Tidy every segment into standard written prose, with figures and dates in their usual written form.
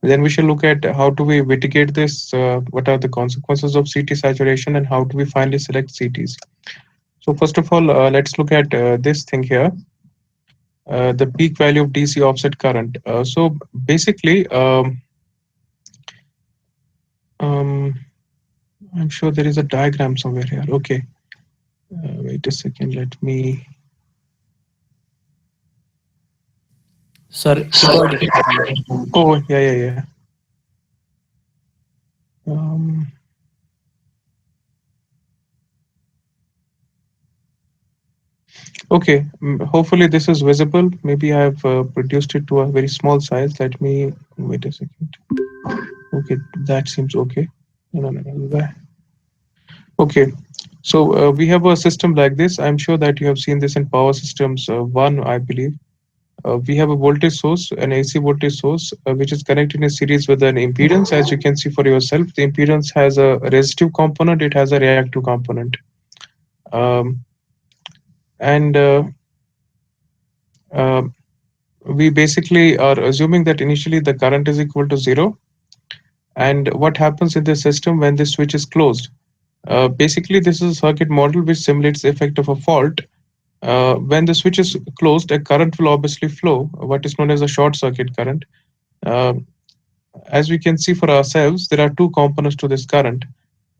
Then we shall look at how do we mitigate this, what are the consequences of CT saturation, and how do we finally select CTs. So first of all, let's look at this thing here, the peak value of DC offset current. So basically, um, I'm sure there is a diagram somewhere here. Okay, wait a second. Let me. Sir, recording. Oh, yeah, yeah, yeah. Um, okay, hopefully this is visible. Maybe I've reduced it to a very small size. Let me wait a second. Okay, that seems okay. No, no, no, no. Okay, so we have a system like this. I'm sure that you have seen this in power systems one, I believe. We have a voltage source, an AC voltage source, which is connected in series with an impedance. As you can see for yourself, the impedance has a resistive component, it has a reactive component. Um, and uh, we basically are assuming that initially the current is equal to zero. And what happens in the system when this switch is closed? Basically, this is a circuit model which simulates the effect of a fault. When the switch is closed, a current will obviously flow, what is known as a short circuit current. Uh, as we can see for ourselves, there are two components to this current.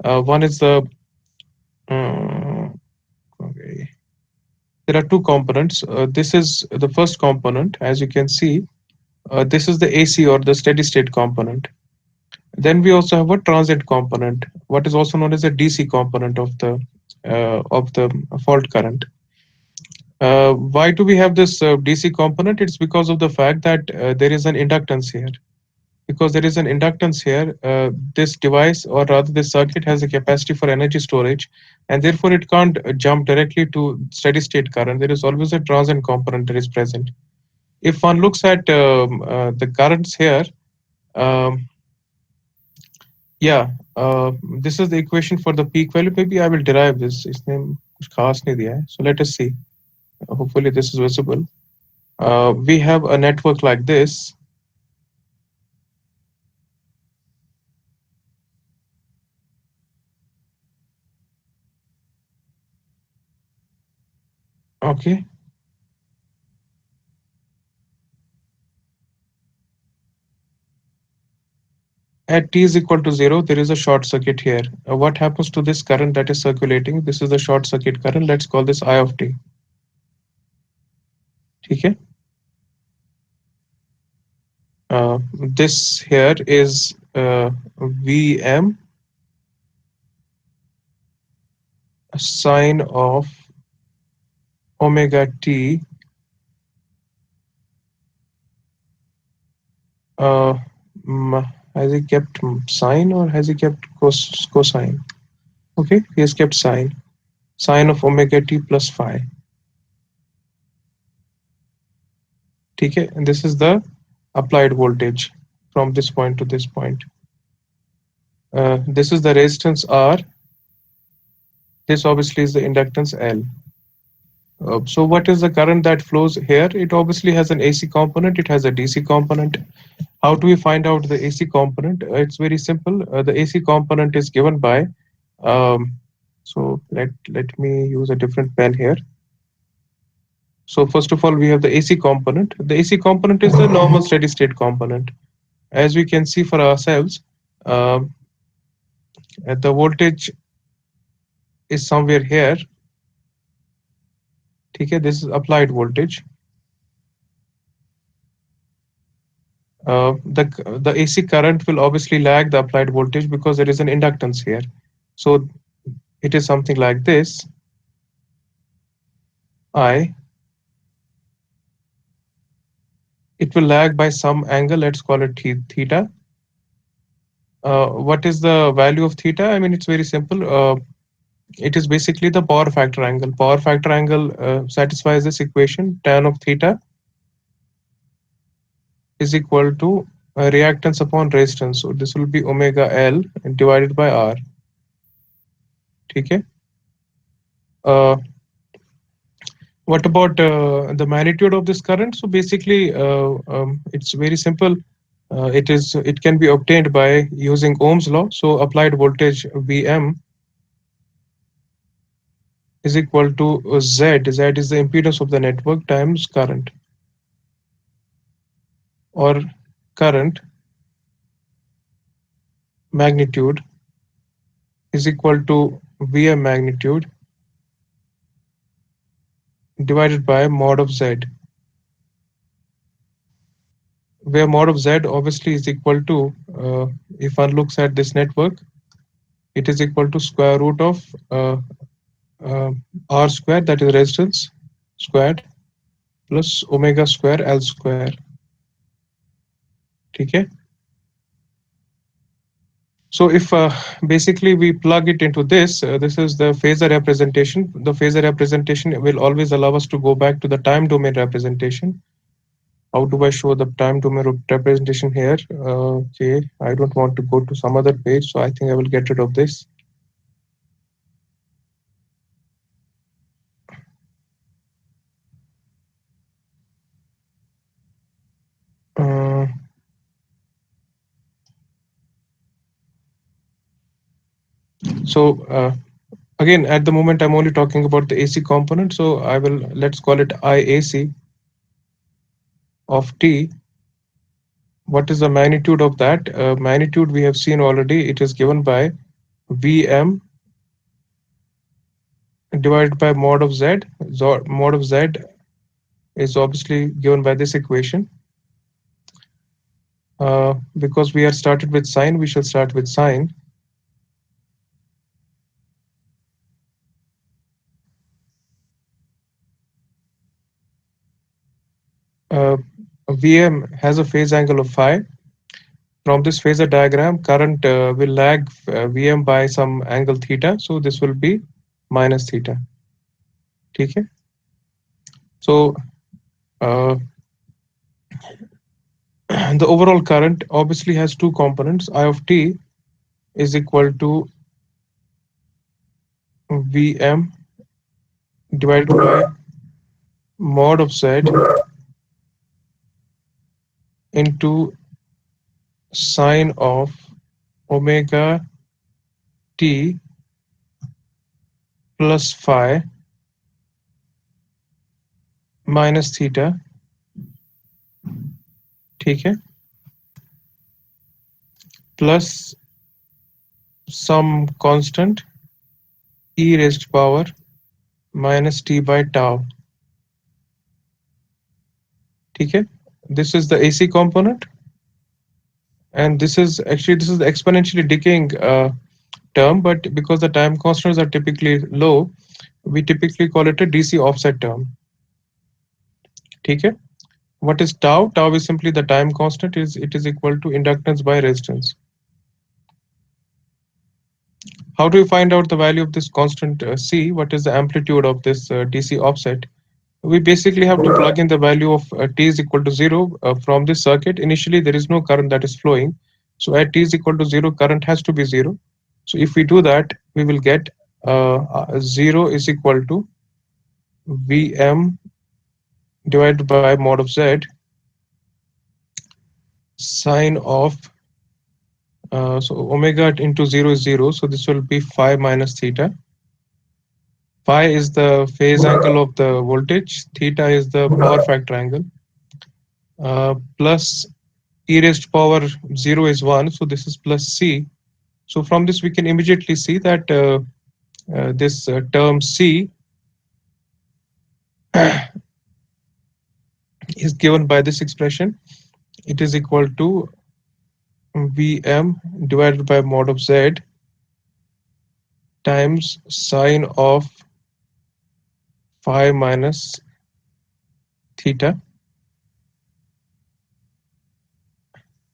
One is the okay. There are two components. This is the first component, as you can see. This is the AC or the steady state component. Then we also have a transient component, what is also known as a DC component of the fault current. Why do we have this DC component? It's because of the fact that there is an inductance here. Because there is an inductance here, this device, or rather this circuit, has a capacity for energy storage, and therefore it can't jump directly to steady state current. There is always a transient component that is present. If one looks at the currents here, um, yeah, this is the equation for the peak value. Maybe I will derive this. इसने कुछ खास नहीं दिया है. So let us see. Hopefully this is visible. We have a network like this. Okay. At t is equal to 0, there is a short circuit here. What happens to this current that is circulating? This is the short circuit current. Let's call this I of t. Okay. This here is Vm sine of omega t. Uh, has he kept sine or has he kept cosine? Okay, he has kept sine. Sine of omega t plus phi. Okay, and this is the applied voltage from this point to this point. This is the resistance R. This obviously is the inductance L. So what is the current that flows here? It obviously has an AC component. It has a DC component. How do we find out the AC component? It's very simple. The AC component is given by. Um, so let me use a different pen here. So first of all, we have the AC component. The AC component is the normal steady state component. As we can see for ourselves, um, the voltage is somewhere here. Okay, this is applied voltage. The AC current will obviously lag the applied voltage because there is an inductance here. So it is something like this. I. It will lag by some angle. Let's call it theta. What is the value of theta? I mean, it's very simple. It is basically the power factor angle. Power factor angle satisfies this equation. Tan of theta is equal to reactance upon resistance. So this will be omega L divided by R. Okay. What about the magnitude of this current? So basically, it's very simple. It can be obtained by using Ohm's law. So applied voltage Vm is equal to Z. Z is the impedance of the network times current, or current magnitude is equal to Vm magnitude divided by mod of Z, where mod of Z obviously is equal to, if one looks at this network, it is equal to square root of uh, R square, that is resistance squared, plus omega square L square. Okay. So if basically we plug it into this, this is the phasor representation. The phasor representation will always allow us to go back to the time domain representation. How do I show the time domain representation here? Okay, I don't want to go to some other page, so I think I will get rid of this. Uh, so again, at the moment, I'm only talking about the AC component. So let's call it IAC of T. What is the magnitude of that? Magnitude we have seen already. It is given by Vm divided by mod of Z. Mod of Z is obviously given by this equation. Because we are started with sine, we shall start with sine. Uh, Vm has a phase angle of phi. From this phasor diagram, current will lag Vm by some angle theta. So this will be minus theta. Okay. So the overall current obviously has two components. I of t is equal to Vm divided by mod of Z into sine of omega t plus phi minus theta. ठीक है, plus some constant e raised power minus t by tau. ठीक है, this is the AC component, and this is the exponentially decaying term, but because the time constants are typically low, we typically call it a DC offset term. ठीक है, what is tau? Tau is simply the time constant. It is equal to inductance by resistance. How do you find out the value of this constant C? What is the amplitude of this DC offset? We basically have to plug in the value of t is equal to 0 from this circuit. Initially, there is no current that is flowing. So at t is equal to 0, current has to be 0. So if we do that, we will get 0 is equal to Vm divided by mod of Z sine of, so omega into 0 is 0. So this will be phi minus theta. Phi is the phase angle of the voltage. Theta is the power factor angle. Plus e raised power 0 is 1, so this is plus c. So from this we can immediately see that this term c is given by this expression. It is equal to Vm divided by mod of Z times sine of phi minus theta.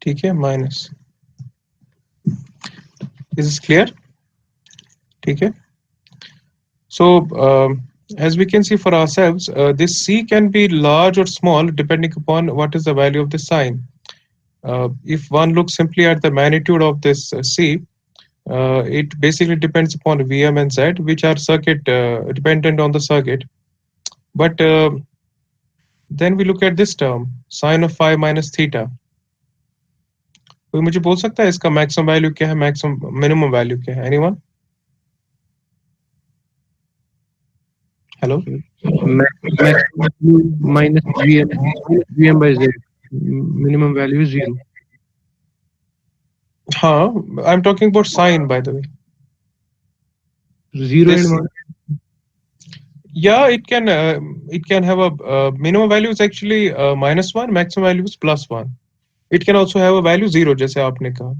ठीक है, minus. Is this clear? ठीक है. So as we can see for ourselves, this C can be large or small depending upon what is the value of the sine. If one looks simply at the magnitude of this C, it basically depends upon Vm and Z, which are circuit dependent on the circuit. But then we look at this term, sine of phi minus theta. कोई मुझे बोल सकता है इसका maximum value क्या है, maximum minimum value क्या है? Anyone? Hello? Maximum value minus Vm, Vm by Z. Minimum value is 0. हाँ, I am talking about sine by the way. 0 and This, 1. yeah, it can have a minimum value is actually -1, maximum value is +1. It can also have a value 0, जैसे आपने कहा.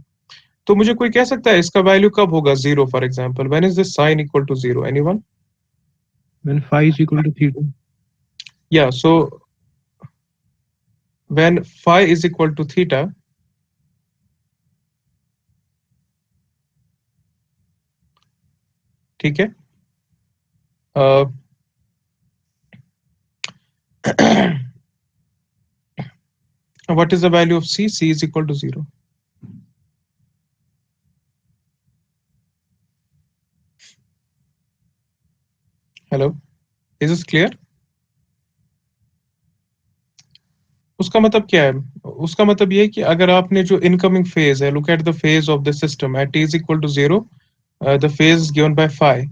तो मुझे कोई कह सकता है इसका वैल्यू कब होगा 0? For example, when is this sine equal to 0? Anyone? When phi is equal to theta. Yeah, so when phi is equal to theta, ठीक है. What is the value of c? C is equal to 0. Hello, is this clear? उसका मतलब क्या है? उसका मतलब ये है कि अगर आपने जो इनकमिंग फेज है, look at the phase of the system eight t is equal to 0, the phase is given by phi.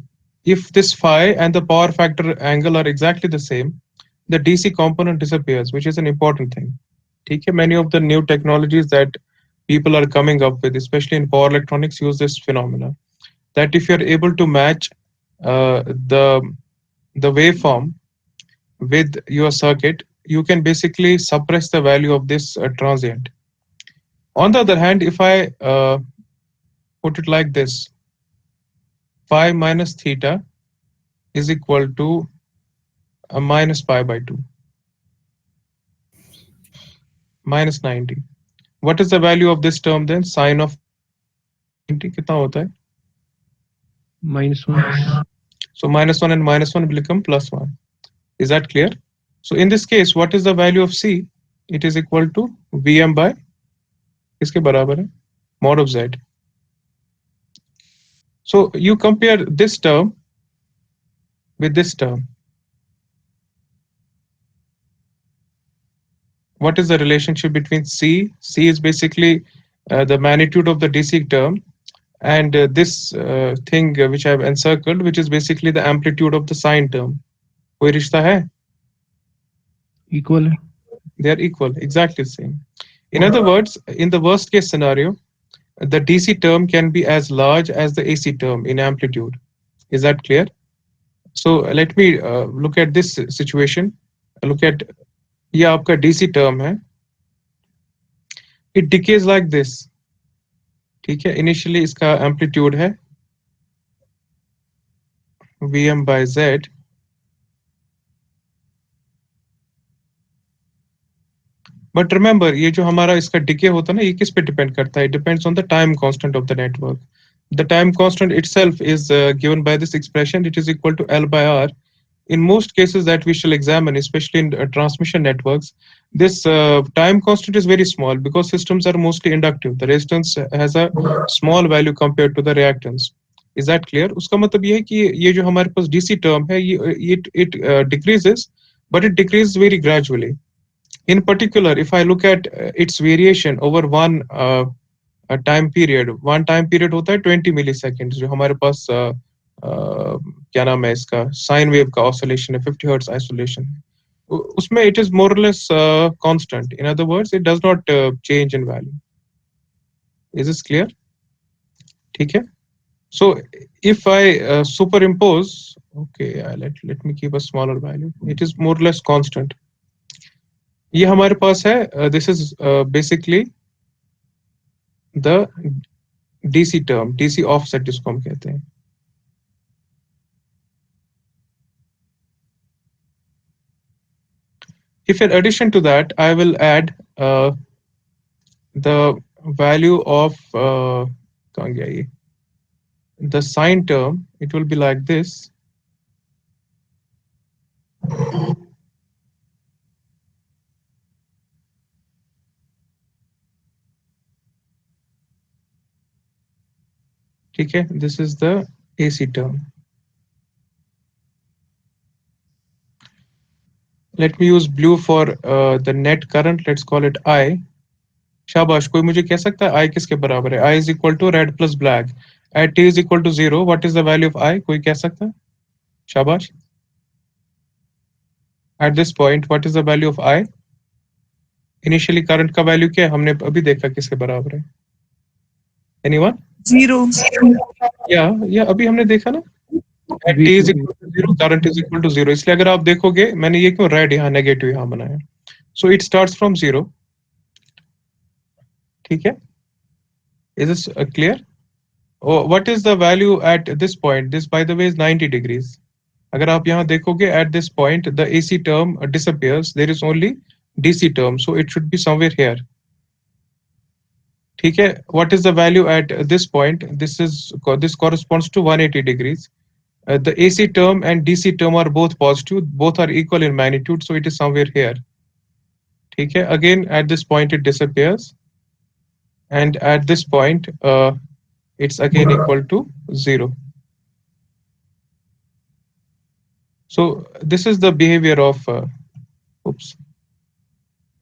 If this phi and the power factor angle are exactly the same, the DC component disappears, which is an important thing. ठीक है, many of the new technologies that people are coming up with, especially in power electronics, use this phenomena. That if you're able to match uh, the the waveform with your circuit, you can basically suppress the value of this transient. On the other hand, if I put it like this, phi minus theta is equal to minus pi by 2, minus 90. What is the value of this term then? Sine of 90 कितना होता है? -1. So -1 and -1 will become +1. Is that clear? So in this case, what is the value of C? It is equal to Vm by किसके बराबर है? Mod of Z. So you compare this term with this term. What is the relationship between C? C is basically the magnitude of the DC term, and this thing which I have encircled, which is basically the amplitude of the sine term. कोई रिश्ता है? Equal. They are equal, exactly the same. In other words, in the worst case scenario, the DC term can be as large as the AC term in amplitude. Is that clear? So let me look at this situation. Look at, ये आपका DC term है. It decays like this. ठीक है, initially इसका amplitude है Vm by Z, but remember ये जो हमारा इसका डिके होता है ना, ये किस पे डिपेंड करता है? Depends on the time constant of the network. The time constant itself is given by this expression. It is equal to L by R. In most cases that we shall examine, especially in transmission networks, this time constant is very small because systems are mostly inductive. The resistance has a small value compared to the reactance. Is that clear? उसका मतलब ये है कि ये जो हमारे पास DC term है, ये it decreases, but it decreases very gradually. In particular, if I look at its variation over time period, one time period होता है 20 मिली सेकेंड, जो हमारे पास क्या नाम है इसका, साइन वेव का ऑसिलेशन है, 50 हर्ट्ज आइसोलेशन है. उसमें it is more less constant. In other words, it does not change in value. Is this clear? ठीक है. So if I super impose, okay, let me keep a smaller value, it is more less constant. ये हमारे पास है, this is basically the DC term, DC offset जिसको हम कहते हैं. If in addition to that, I will add the value of कहाँ गया ये? The sine term, it will be like this. ठीक है, this is the AC term. Let me use blue for the net current. Let's call it I. शाबाश, कोई मुझे कह सकता है आई किसके बराबर है? I is equal to red plus black at T is equal to zero, what is the value of I? कोई कह सकता है? शाबाश। At this point what is the value of I? Initially current का वैल्यू क्या है? हमने अभी देखा किसके बराबर है? एनीवन? 0. या अभी हमने देखा ना, at T is V2 equal to zero current is equal to zero. इसलिए अगर आप देखोगे, मैंने ये क्यों रेड यहाँ नेगेटिव यहाँ बनाया? So it starts from zero. ठीक है, is this clear? What is the value eight this point? This by the way is 90 degrees. अगर आप यहाँ देखोगे eight this point the AC term disappears, there is only DC term, so it should be somewhere here. ठीक है, what is the value at this point? This corresponds to 180 degrees. The AC term and DC term are both positive, both are equal in magnitude, so it is somewhere here. ठीक है, again at this point it disappears, and at this point it's again equal to zero. So this is the behavior of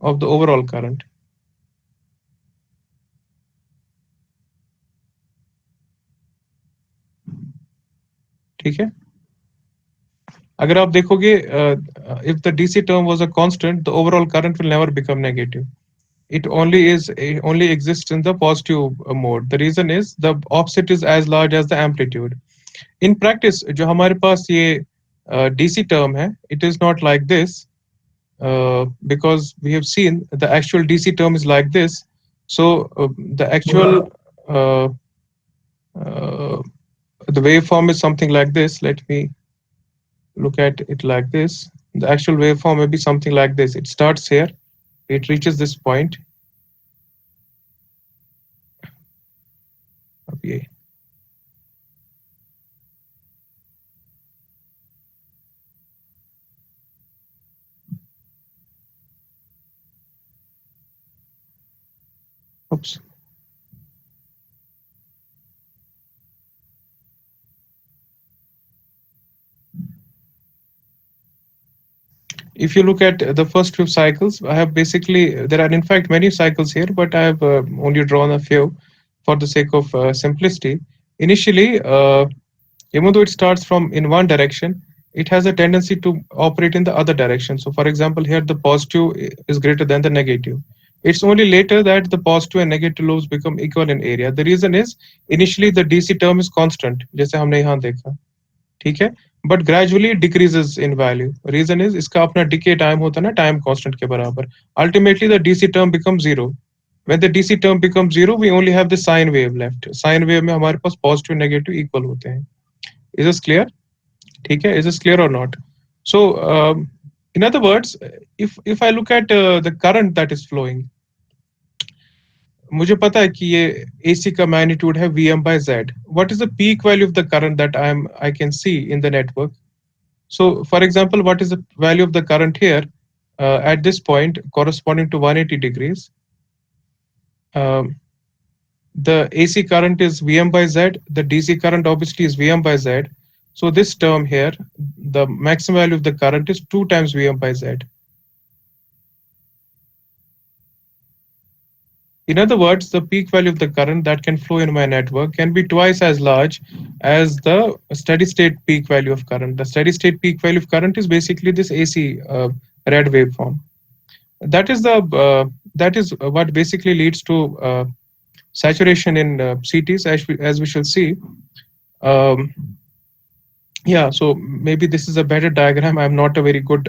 of the overall current. ठीक है, अगर आप देखोगे if the DC term was a constant, the overall current will never become negative. It only exists in the positive mode. The reason is the offset is as large as the amplitude. In practice, जो हमारे पास ये DC term है, it is not like this, because we have seen the actual DC term is like this. So the actual the waveform is something like this. Let me look at it like this. The actual waveform may be something like this. It starts here, it reaches this point. Okay. Oops. If you look at the first few cycles, I have basically, there are in fact many cycles here, but I have only drawn a few for the sake of simplicity. Initially, even though it starts from in one direction, it has a tendency to operate in the other direction. So for example, here the positive is greater than the negative. It's only later that the positive and negative lobes become equal in area. The reason is initially the DC term is constant, जैसे हमने यहाँ देखा, ठीक है, but gradually decreases in value. Reason is इसका अपना decay time होता है ना, टाइम कांस्टेंट के बराबर। Ultimately the DC term become zero. When the DC term become zero, we only have the sine wave left. Sine wave में हमारे पास पॉजिटिव नेगेटिव इक्वल होते हैं। Is this clear? ठीक है, इज दिस क्लियर और not? So in other words, if I look at the current that is flowing, मुझे पता है कि ये AC का मैग्नीट्यूड है Vm by Z. What is the peak value of the current that I can see in the network? So, for example, what is the value of the current here at this point corresponding to 180 degrees? Um, the AC current is Vm by Z. The DC current obviously is Vm by Z. So this term here, the maximum value of the current is 2 times Vm by Z. In other words, the peak value of the current that can flow in my network can be twice as large as the steady state peak value of current. The steady state peak value of current is basically this AC red waveform. That is what basically leads to saturation in CTs, as we shall see. Yeah, so maybe this is a better diagram. I'm not a very good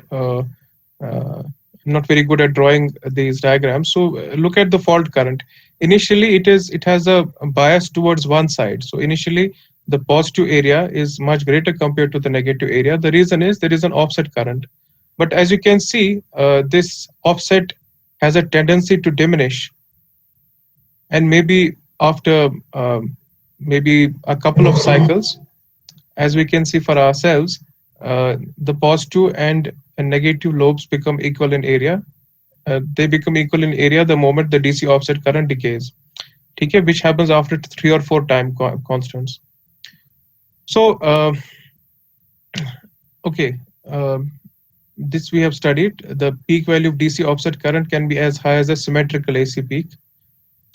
not very good at drawing these diagrams. So look at the fault current. Initially, it has a bias towards one side. So initially, the positive area is much greater compared to the negative area. The reason is there is an offset current. But as you can see, this offset has a tendency to diminish. And maybe after maybe a couple of cycles, as we can see for ourselves, the positive and negative lobes become equal in area. They become equal in area the moment the DC offset current decays, okay, which happens after 3 or 4 time constants. So, okay, this we have studied. The peak value of DC offset current can be as high as a symmetrical AC peak.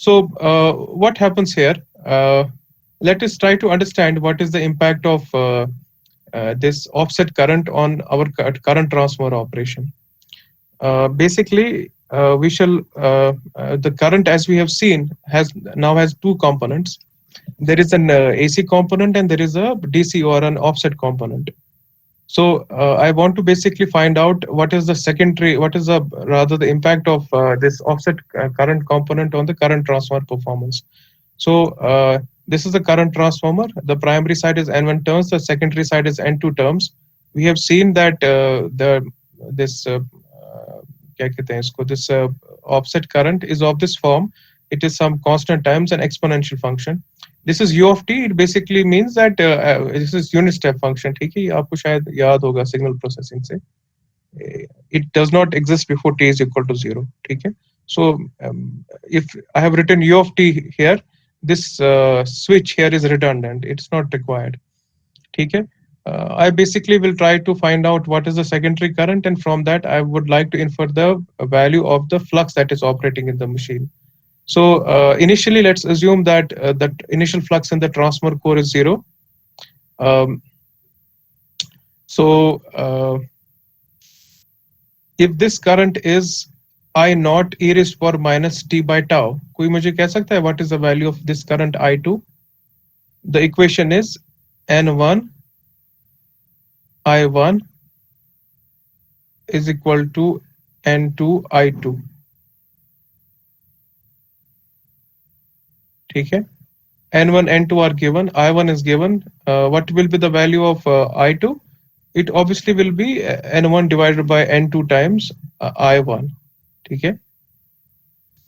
So what happens here? Uh, let us try to understand what is the impact of this offset current on our current transformer operation. Basically, we shall the current, as we have seen, has two components. There is an AC component and there is a DC or an offset component. So I want to basically find out what is the secondary, what is the rather the impact of this offset current component on the current transformer performance. So this is the current transformer. The primary side is N1 turns, the secondary side is N2 terms. We have seen that the this क्या कहते हैं इसको, this offset current is of this form. It is some constant times an exponential function. This is u of t. It basically means that this is unit step function. ठीक है, ये आपको शायद याद होगा signal processing से. It does not exist before t is equal to 0. ठीक है. So if I have written u of t here, this switch here is redundant. It's not required. ठीक है. I basically will try to find out what is the secondary current, and from that I would like to infer the value of the flux that is operating in the machine. So initially, let's assume that that initial flux in the transformer core is 0. Um, so if this current is I naught e raised to power minus t by tau, कोई मुझे कह सकता है what is the value of this current I2? The equation is N1 I1 is equal to N2 I2. ठीक है. N1, N2 are given. I1 is given. What will be the value of I2? It obviously will be N1 divided by N2 times I1. ठीक है.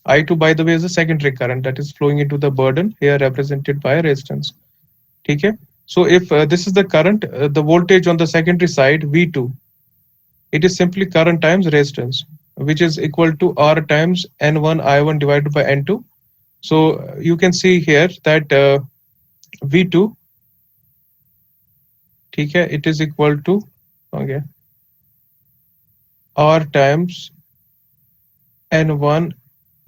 I2, by the way, is the secondary current that is flowing into the burden, here represented by a resistance. ठीक है. So if this is the current, the voltage on the secondary side, V2, it is simply current times resistance, which is equal to R times N1 I1 divided by N2. So you can see here that V2, ठीक है, it is equal to okay, R times N1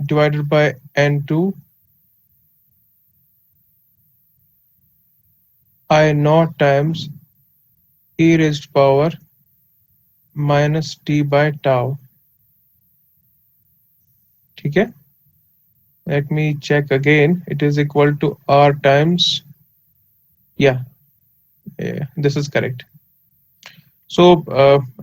divided by N2 I naught times e raised power minus t by tau. ठीक है. Let me check again. It is equal to R times, yeah, this is correct. So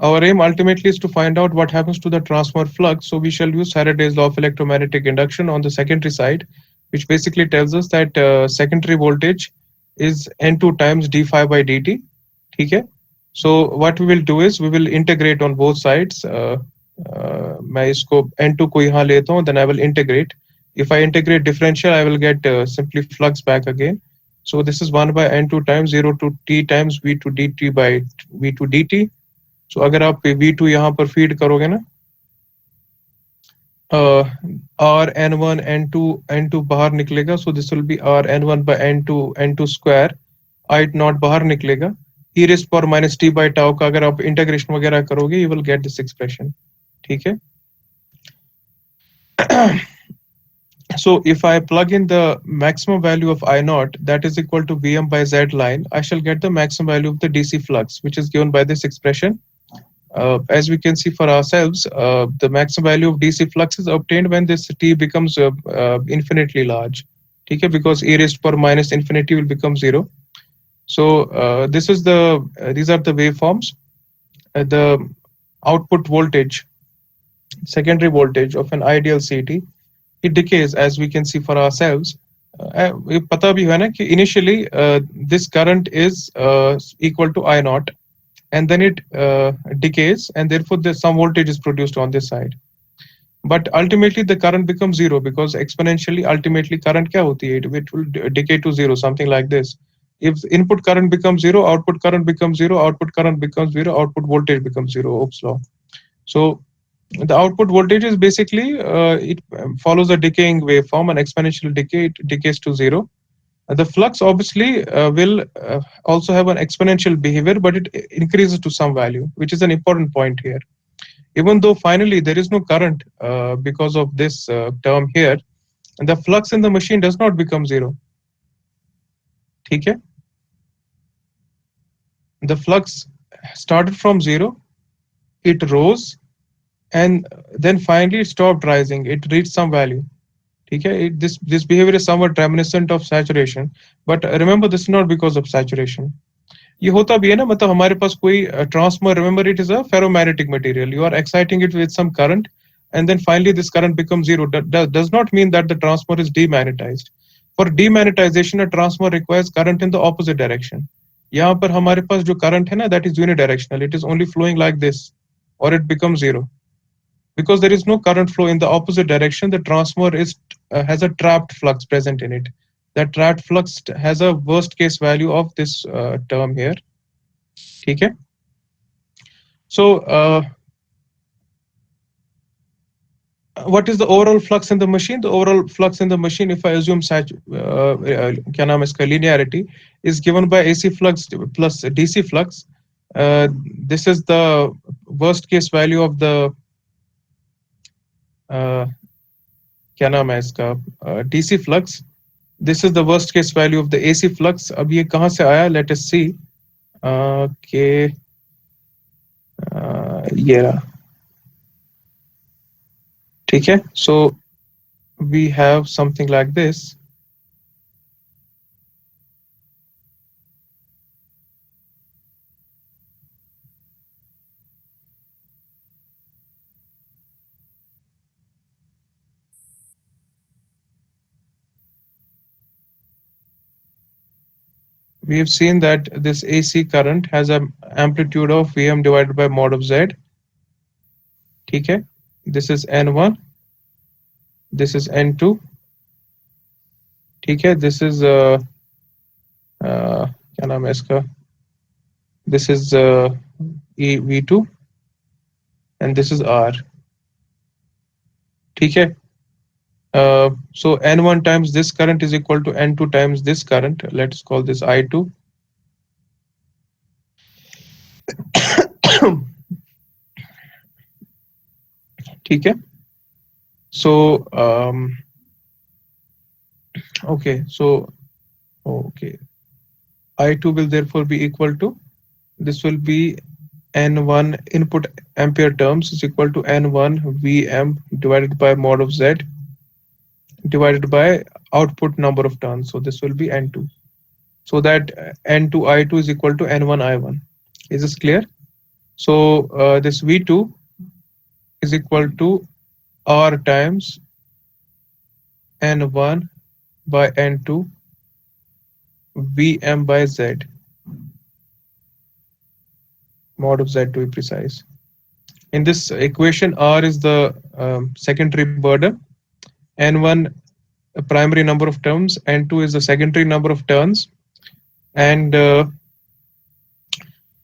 our aim ultimately is to find out what happens to the transformer flux. So we shall use Faraday's law of electromagnetic induction on the secondary side, which basically tells us that secondary voltage is N2 times d phi by dt. ठीक है. So what we will do is we will integrate on both sides. मैं इसको N2 को यहाँ लेता हूँ, then I will integrate. If I integrate differential, I will get simply flux back again. So this is 1 by N2 times 0 to t times V2 dt by V2 dt. So अगर आप V2 यहाँ पर feed करोगे ना, R N1 N2 बाहर निकलेगा. So this will be R N1 by N2 square. I naught बाहर निकलेगा. E raised power minus t by tau का अगर आप integration वगैरह करोगे, you will get this expression. ठीक है. So if I plug in the maximum value of I naught, that is equal to Vm by Z line, I shall get the maximum value of the DC flux, which is given by this expression. As we can see for ourselves, the maximum value of DC flux is obtained when this T becomes infinitely large. Okay, because e raised to power minus infinity will become 0. So this is these are the waveforms. The output voltage, secondary voltage of an ideal CT, it decays as we can see for ourselves. पता भी है ना कि initially this current is equal to I naught, and then it decays, and therefore some voltage is produced on this side. But ultimately the current becomes 0 because exponentially ultimately current क्या होती है? It will decay to 0, something like this. If input current becomes 0, output current becomes 0, output current becomes 0, output voltage becomes 0, Ohm's law. So the output voltage is basically it follows a decaying waveform, an exponential decay. It decays to 0. The flux obviously will also have an exponential behavior, but it increases to some value, which is an important point here. Even though finally there is no current because of this term here, and the flux in the machine does not become zero. ठीक है? The flux started from zero, it rose, and then finally it stopped rising. It reached some value. Okay, this behavior is somewhat reminiscent of saturation, but remember this is not because of saturation. ये होता भी है ना, मतलब हमारे पास कोई transformer, remember it is a ferromagnetic material. You are exciting it with some current, and then finally this current becomes zero. That does not mean that the transformer is demagnetized. For demagnetization, a transformer requires current in the opposite direction. यहाँ पर हमारे पास जो current है ना, that is unidirectional. It is only flowing like this, or it becomes zero. Because there is no current flow in the opposite direction, the transformer has a trapped flux present in it. That trapped flux has a worst case value of this term here. Okay. So what is the overall flux in the machine? The overall flux in the machine, if I assume क्या नाम है इसका, linearity, is given by AC flux plus DC flux. This is the worst case value of the क्या नाम है इसका, DC flux. This is the worst case value of the AC flux. अब ये कहाँ से आया? Let us see. कि ये रहा. ठीक है? So we have something like this. We have seen that this AC current has an amplitude of Vm divided by mod of Z. ठीक है? This is N1. This is N2. ठीक है? This is क्या नाम है इसका? This is V2 and this is R. ठीक है? So N1 times this current is equal to N2 times this current. Let's call this I2. ठीक है? So okay, so okay, I2 will therefore be equal to, this will be N1 input ampere terms is equal to N1 Vm divided by mod of Z divided by output number of turns. So this will be N2. So that N2 I2 is equal to N1 I1. Is this clear? So this V2 is equal to R times N1 by N2 Vm by Z, mod of Z to be precise. In this equation, R is the secondary burden, N1 a primary number of terms, N2 is the secondary number of turns, and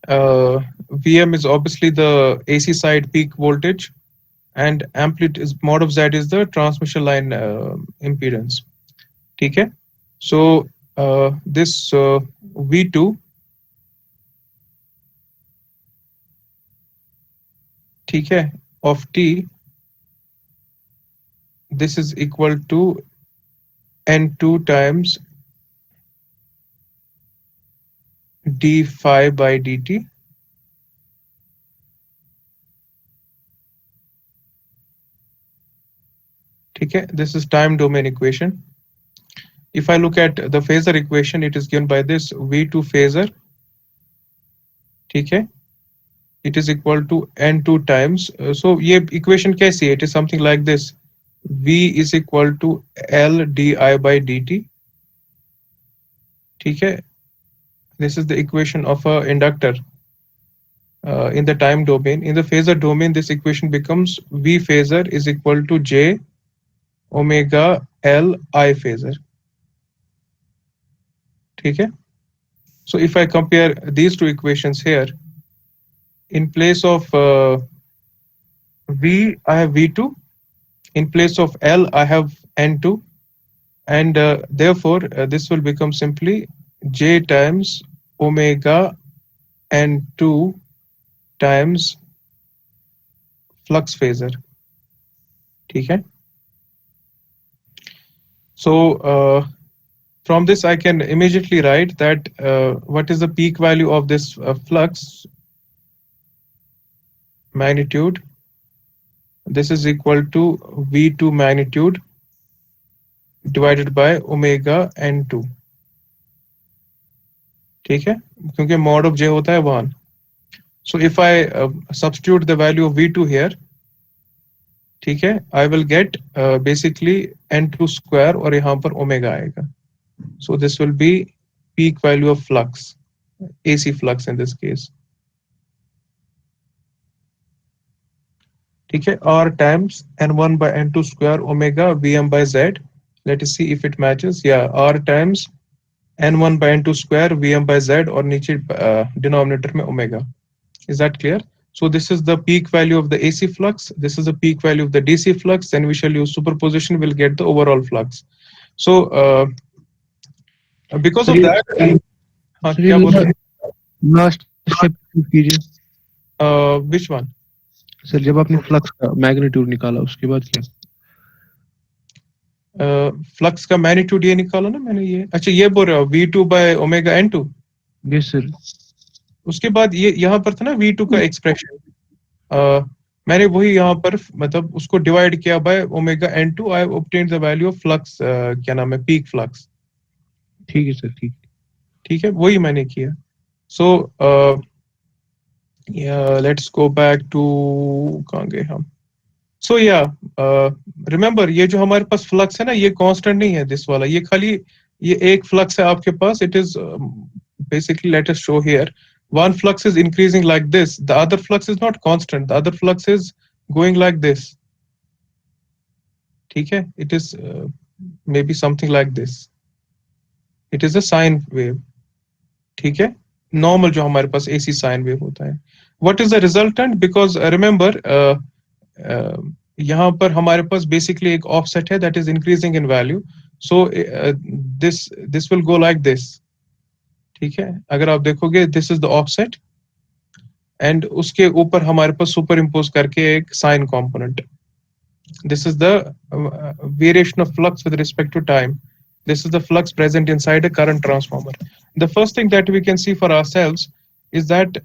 Vm is obviously the AC side peak voltage, and amplitude is mod of Z is the transmission line impedance. ठीक है? So this V2, ठीक है, of T, this is equal to N2 times d phi by dt. ठीक है? This is time domain equation. If I look at the phasor equation, it is given by this V2 phasor. ठीक है? It is equal to N2 times. So ये equation कैसी है? It is something like this. V is equal to L di by dt. ठीक है? This is the equation of a inductor in the time domain. In the phasor domain, this equation becomes V phasor is equal to J omega L I phasor. ठीक है? So if I compare these two equations here, in place of V, I have V2. In place of L, I have N2. And therefore, this will become simply J times omega N2 times flux phasor. ठीक है? So from this I can immediately write that what is the peak value of this flux magnitude. This is equal to v2 magnitude divided by omega n2. ठीक है, क्योंकि mod of j होता है 1. So if I substitute the value of v2 here, ठीक है, I will get basically n2 square और यहाँ पर omega आएगा. So this will be peak value of flux, AC flux in this case. ठीक है, r times n1 by n2 square omega vm by z. Let us see if it matches. Yeah, r times n1 by n2 square vm by z और नीचे denominator में omega. Is that clear? So this is the peak value of the AC flux. This is the peak value of the DC flux. Then we shall use superposition. We'll get the overall flux. So because of that, हाँ, sir क्या बोल रहे हैं? Last step कीजिए Which one? Sir, जब आपने flux का magnitude निकाला उसके बाद क्या? फ्लक्स का मैग्नीट्यूड ये निकाला ना मैंने, ये अच्छा ये बोल रहे हो v2 by omega n2. Yes sir. उसके बाद ये यहाँ पर था ना v2 का एक्सप्रेशन, मैंने वही यहाँ पर मतलब उसको डिवाइड किया by omega n2. I obtained the value of flux, क्या नाम है, पीक फ्लक्स. ठीक है सर, ठीक. ठीक है, वही मैंने किया. So let's go back to, कहाँ गए हम? सो या रिमेंबर, ये जो हमारे पास फ्लक्स है ना, ये कांस्टेंट नहीं है दिस वाला, ये खाली ये एक फ्लक्स है आपके पास. It is basically, let us show here, one flux is increasing like this, the other flux is not constant, the other flux is going like this. ठीक है, it is maybe something like this. It is a sine wave. ठीक है, normal जो हमारे पास AC sine wave होता है. What is the resultant? Because remember यहाँ पर हमारे पास basically एक offset है that is increasing in value. So this will go like this. ठीक है, अगर आप देखोगे this is the offset and उसके ऊपर हमारे पास सुपर इम्पोज करके एक sine component. This is the variation of flux with respect to time. This is the flux present inside a current transformer. The first thing that we can see for ourselves is that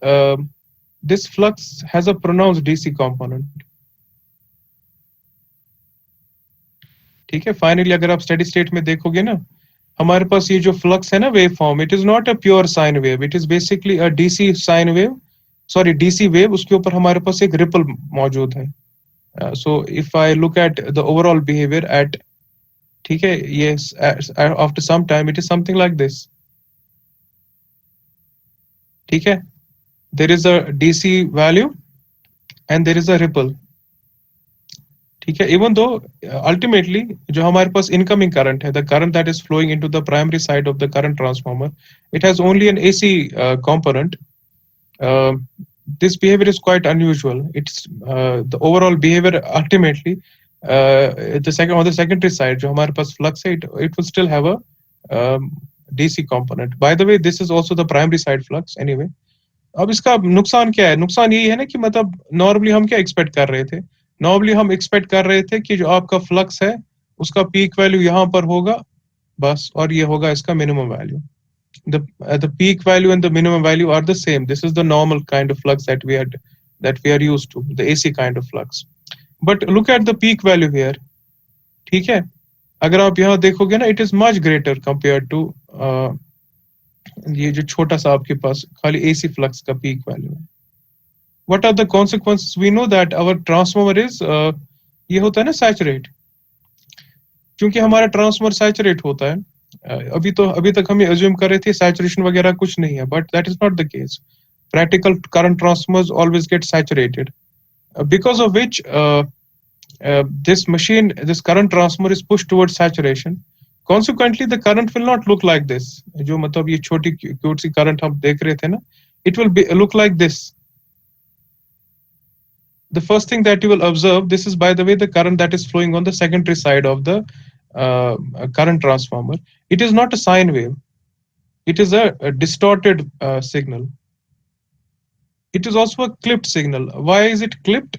this flux has a pronounced DC component. ठीक है, finally अगर आप steady state में देखोगे ना, हमारे पास ये जो फ्लक्स है ना waveform, it is not a pure sine wave, it is basically a DC sine wave, sorry DC wave. उसके ऊपर हमारे पास एक रिपल मौजूद है. So if I look at the overall behaviour at, ठीक है, ये after some time it is something like this. ठीक है, there is a DC value and there is a ripple. ठीक है, इवन दो अल्टीमेटली जो हमारे पास इनकमिंग करंट है, the current that is flowing into the primary side of the current transformer, it has only an AC component. This behavior is quite unusual. It's the overall behavior ultimately the second on the secondary side जो हमारे पास flux है, it will still have a DC component. By the way, this is also the primary side flux anyway. अब इसका नुकसान क्या है? नुकसान यही है ना कि मतलब नॉर्मली हम क्या एक्सपेक्ट कर रहे थे? नॉर्मली हम एक्सपेक्ट कर रहे थे कि जो आपका फ्लक्स है उसका पीक वैल्यू यहाँ पर होगा बस, और ये होगा इसका minimum value. The peak value and the minimum value are the same. This is the normal kind of flux that we are used to, the AC kind of flux. But look at the peak value here. ठीक है, अगर आप यहाँ देखोगे ना, it is much greater compared to ये जो छोटा सा आपके पास खाली AC फ्लक्स का पीक वैल्यू है. What are the consequences? We know that our transformer is ये होता है ना सैचुरेट. क्योंकि हमारा ट्रांसफार्मर सैचुरेट होता है, अभी तक हम ये अज्यूम कर रहे थे सैचुरेशन वगैरह कुछ नहीं है, but that is not the case. Practical current transformers always get saturated, because of which this current transformer is pushed towards saturation. Consequently, the current will not look like this. जो मतलब ये छोटी cute सी current हम देख रहे थे ना, it will look like this. The first thing that you will observe, this is by the way the current that is flowing on the secondary side of the current transformer. It is not a sine wave. It is a distorted signal. It is also a clipped signal. Why is it clipped?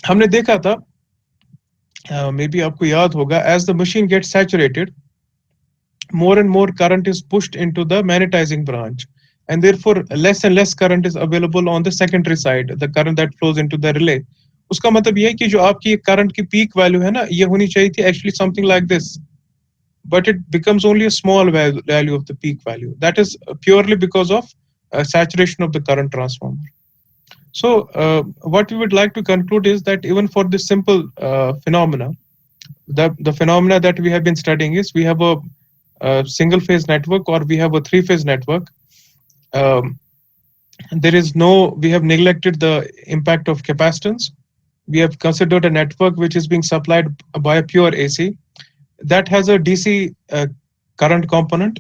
हमने देखा था, may be आपको याद होगा, as the machine get saturated, more and more current is pushed into the magnetizing branch, and therefore less and less current is available on the secondary side, the current that flows into the relay. उसका मतलब ये है कि जो आपकी current की peak value है ना, ये होनी चाहिए थी actually something like this, but it becomes only a small value of the peak value. That is purely because of saturation of the current transformer. So what we would like to conclude is that even for this simple phenomena, the phenomena that we have been studying is, we have a single phase network or we have a three phase network. Um, there is no, we have neglected the impact of capacitance. We have considered a network which is being supplied by a pure AC that has a DC current component.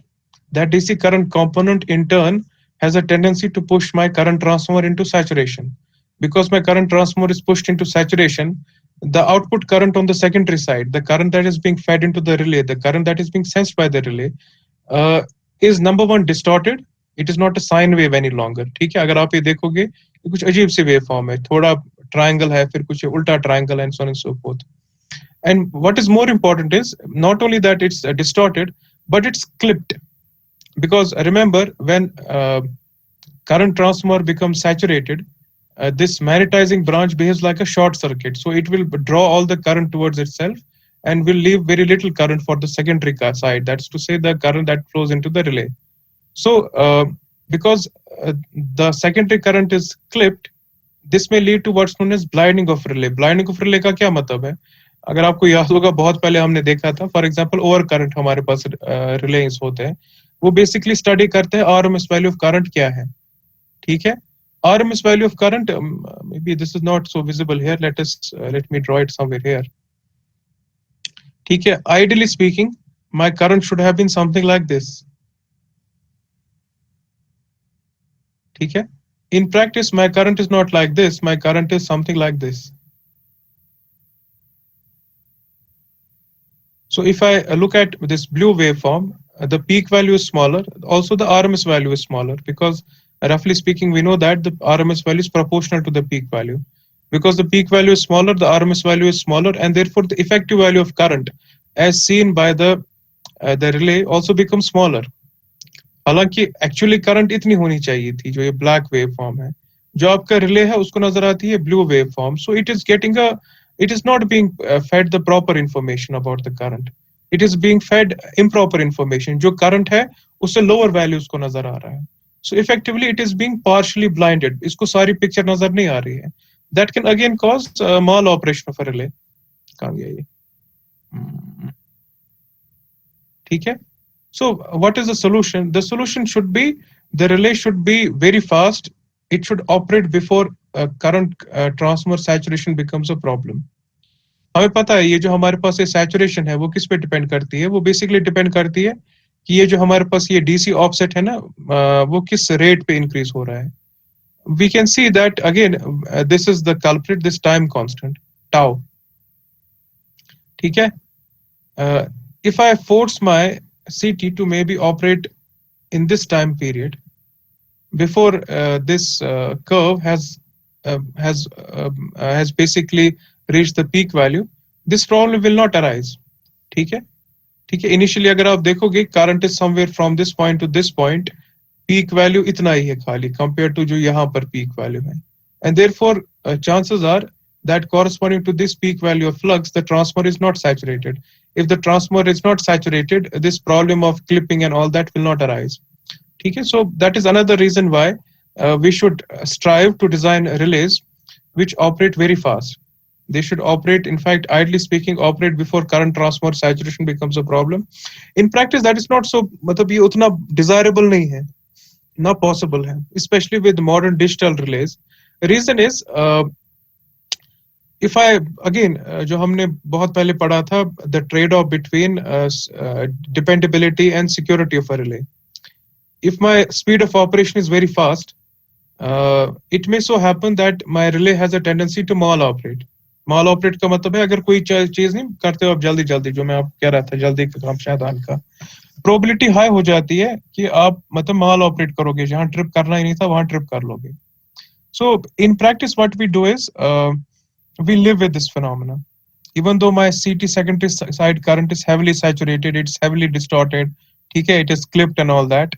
That DC current component in turn has a tendency to push my current transformer into saturation. Because my current transformer is pushed into saturation, the output current on the secondary side, the current that is being fed into the relay, the current that is being sensed by the relay, is number one distorted. It is not a sine wave any longer. ठीक है, अगर आप ये देखोगे, ये कुछ अजीब सी wave form है, थोड़ा ट्रायंगल है, फिर कुछ उल्टा ट्रायंगल है, and so on and so forth. And what is more important is not only that it's distorted, but it's clipped. Because remember, when current transformer becomes saturated, this magnetizing branch behaves like a short circuit. So it will draw all the current towards itself and will leave very little current for the secondary side. That's to say the current that flows into the relay. So because the secondary current is clipped, this may lead to what's known as blinding of relay. Blinding of relay का क्या मतलब है? अगर आपको याद होगा, बहुत पहले हमने देखा था, फॉर एग्जांपल ओवर करंट हमारे पास रिलेज होते हैं, वो बेसिकली स्टडी करते हैं आरएमएस वैल्यू ऑफ करंट क्या है. ठीक है, RMS value of current, maybe this is not so visible here. Let me draw it somewhere here. ठीक है, ideally speaking, my current should have been something like this. ठीक है, in practice, my current is not like this. My current is something like this. So if I look at this blue waveform, the peak value is smaller. Also, the RMS value is smaller because, roughly speaking, we know that the RMS value is proportional to the peak value. Because the peak value is smaller, the RMS value is smaller, and therefore the effective value of current, as seen by the relay, also becomes smaller. हालांकि actually current इतनी होनी चाहिए थी, जो ये black wave form है, जो आपका रिले है उसको नजर आती है blue wave form. So it is not being fed the proper information about the current. It is being fed improper information. जो current है उससे lower values को नजर आ रहा है. So effectively it is being partially blinded. इसको सारी picture नजर नहीं आ रही है. That can again cause mal-operation of a relay. कहाँ गया ये? ठीक है. So what is the solution? The solution should be, the relay should be very fast. It should operate before current transformer saturation becomes a problem. हमें पता है ये जो हमारे पास ये saturation है वो किस पे डिपेंड करती है? वो बेसिकली डिपेंड करती है कि ये जो हमारे पास ये DC ऑफसेट है ना, वो किस रेट पे इंक्रीज हो रहा है. We can see that again, this is the culprit, this time constant tau. ठीक है. If I force my CT to maybe operate in this time period before this curve has basically reached the peak value, this problem will not arise. ठीक है. ठीक है, initially अगर आप देखोगे current is somewhere from this point to this point, peak value इतना ही है खाली कंपेयर टू जो यहाँ पर पीक वैल्यू है, and therefore chances are that corresponding to this peak value of flux, the transformer is not saturated. If the transformer is not saturated, this problem of clipping and all that will not arise. Okay, so that is another reason why we should strive to design relays which operate very fast. They should operate, in fact, ideally speaking, operate before current transformer saturation becomes a problem. In practice, that is not so, मतलब ये उतना desirable नहीं है, not possible है, especially with modern digital relays. The reason is, if I again जो हमने बहुत पहले पढ़ा था, the trade-off between dependability and security of a relay. If my speed of operation is very fast, it may so happen that my relay has a tendency to mal operate. Mal operate का मतलब है अगर कोई चीज नहीं करते हो आप जल्दी जल्दी, जो मैं आपको कह रहा था जल्दी का काम शायदान का, प्रोबेबिलिटी हाई हो जाती है कि आप मतलब माल ऑपरेट करोगे, जहां ट्रिप करना ही नहीं था वहां ट्रिप कर लोगे. So in practice what we do is We live with this phenomena. Even though my CT secondary side current is heavily saturated, it's heavily distorted, okay, it is clipped and all that.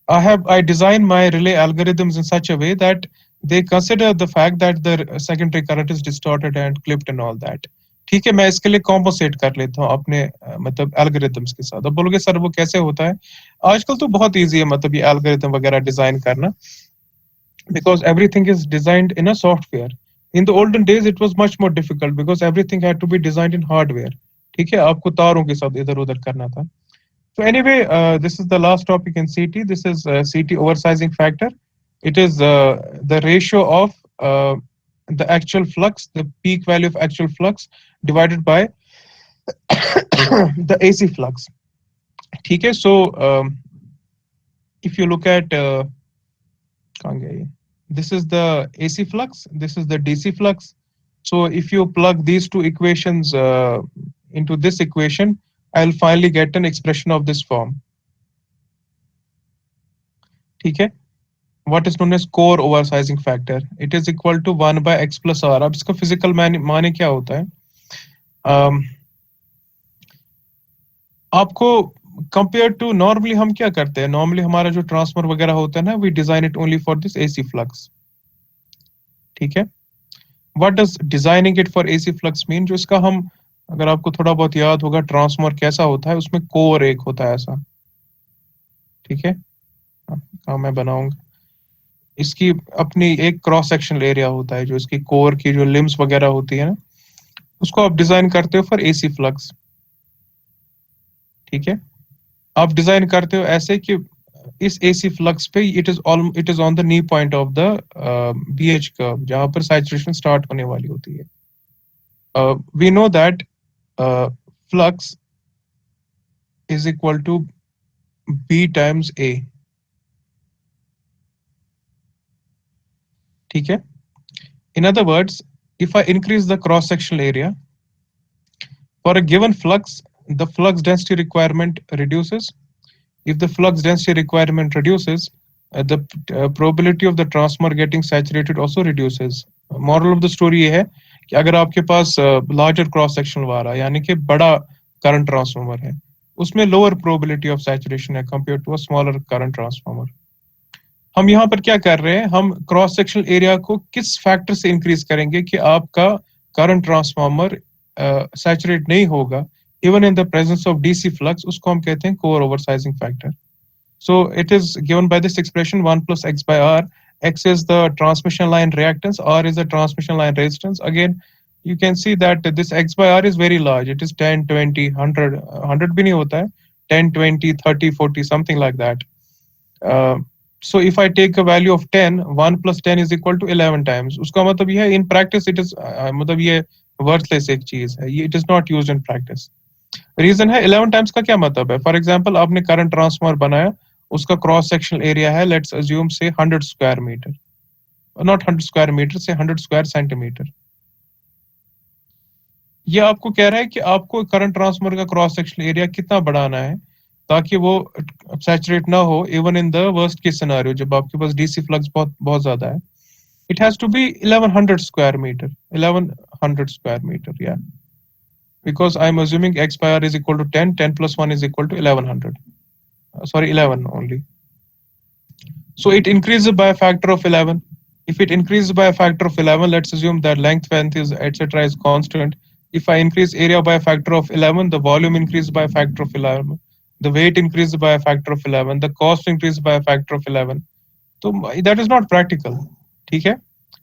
I design my relay algorithms in such a way that they consider the fact that the secondary current is distorted and clipped and all that. ठीक है, मैं इसके लिए कॉम्पोसेट कर लेता हूँ अपने मतलब एल्गोरिथम्स के साथ. अब बोलोगे सर वो कैसे होता है? आजकल तो बहुत इजी है मतलब ये एल्गोरिथम वगैरह डिजाइन करना, because everything is designed in a software. In the olden days it was much more difficult because everything had to be designed in hardware. ठीक है, आपको तारों के साथ इधर उधर करना था. So anyway, this is the last topic in CT. This is CT oversizing factor. It is the ratio of the actual flux, the peak value of actual flux divided by the AC flux. ठीक है, so if you look at this is the AC flux, this is the DC flux. So if you plug these two equations into this equation, I'll finally get an expression of this form. Okay? What is known as core oversizing factor? It is equal to 1 by x plus r. अब इसका physical माने क्या होता है? आपको compared to normally हम क्या करते हैं? Normally हमारा जो ट्रांसफर वगैरह होता है ना, we design it only for this AC flux. ठीक है? What does designing it for AC flux mean? जो इसका हम, अगर आपको थोड़ा बहुत याद होगा ट्रांसफॉर्मर कैसा होता है, उसमें कोर एक होता है ऐसा. ठीक है, हाँ मैं बनाऊंगा. इसकी अपनी एक क्रॉस सेक्शनल एरिया होता है, जो इसकी कोर की जो लिम्स वगैरह होती है ना, उसको आप डिजाइन करते हो फॉर एसी फ्लक्स. ठीक है, आप डिजाइन करते हो ऐसे कि इस एसी फ्लक्स पे it is on the knee point of the BH curve, जहां पर सैचुरेशन स्टार्ट होने वाली होती है. We know that flux is equal to B times A. ठीक है? In other words, if I increase the cross-sectional area for a given flux, the flux density requirement reduces. If the flux density requirement reduces, the probability of the transformer getting saturated also reduces. Moral of the story ये है कि अगर आपके पास larger cross sectional वाला यानी कि बड़ा current transformer है, उसमें lower probability of saturation है compared to a smaller current transformer. हम यहाँ पर क्या कर रहे हैं? हम क्रॉस सेक्शनल एरिया को किस फैक्टर से इंक्रीज करेंगे कि आपका करंट ट्रांसफार्मर सैचुरेट नहीं होगा even in the presence of DC flux. उसको हम कहते हैं core oversizing factor. So it is given by this expression 1 plus x by r. X is the transmission line reactance, r is the transmission line resistance. Again, you can see that this x by r is very large. It is 10, 20, 100. 100 भी नहीं होता है, 10, 20, 30, 40, something like that. So if I take a value of 10, 1 plus 10 is equal to 11 times. उसका मतलब ये है in practice it is मतलब ये worthless एक चीज है, ये it is not used in practice. Reason है 11 times का क्या मतलब है? For example, आपने current transformer बनाया, उसका cross sectional area है, let's assume say 100 square meter, not 100 square meter, say 100 square centimeter. ये आपको कह रहा है कि आपको करंट ट्रांसफार्मर का क्रॉस सेक्शनल एरिया कितना बढ़ाना है ताकि वो सैचुरेट ना हो even in the worst case scenario, जब आपके पास डीसी फ्लक्स बहुत बहुत ज्यादा है. It has to be 1100 square metre, 1100 square metre, या because I'm assuming x by r is equal to 10, 10 plus 1 is equal to 1100. Sorry, 11 only. So it increases by a factor of 11. If it increases by a factor of 11, let's assume that length, is etc. is constant. If I increase area by a factor of 11, the volume increases by a factor of 11. The weight increases by a factor of 11. The cost increases by a factor of 11. So that is not practical. Okay?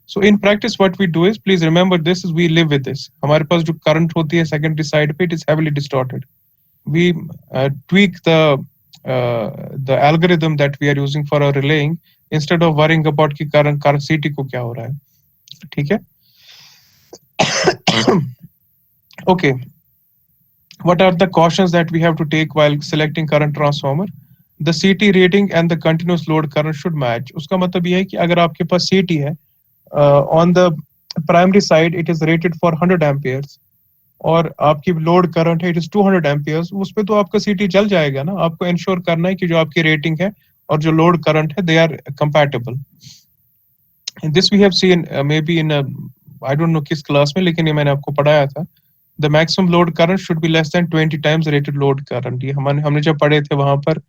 So in practice, what we do is, please remember this, is we live with this. हमारे पास जो current होती है secondary side पे, it is heavily distorted. We tweak the algorithm that we are using for our relaying instead of worrying about कि current CT को क्या हो रहा है. ठीक है? Okay. What are the cautions that we have to take while selecting current transformer? The CT rating and the continuous load current should match. उसका मतलब ये है कि अगर आपके पास CT है, on the primary side it is rated for 100 amperes और आपकी लोड करंट है इट इज 200 एम्पियर्स, उस पे तो आपका सीटी चल जाएगा ना. आपको इंश्योर करना है कि जो आपकी रेटिंग है और जो लोड करंट है they are compatible. This we have seen maybe in I don't know किस क्लास में, लेकिन ये मैंने आपको पढ़ाया था. The maximum load current should be less than 20 times rated load current. ये हमने जब पढ़े थे वहां पर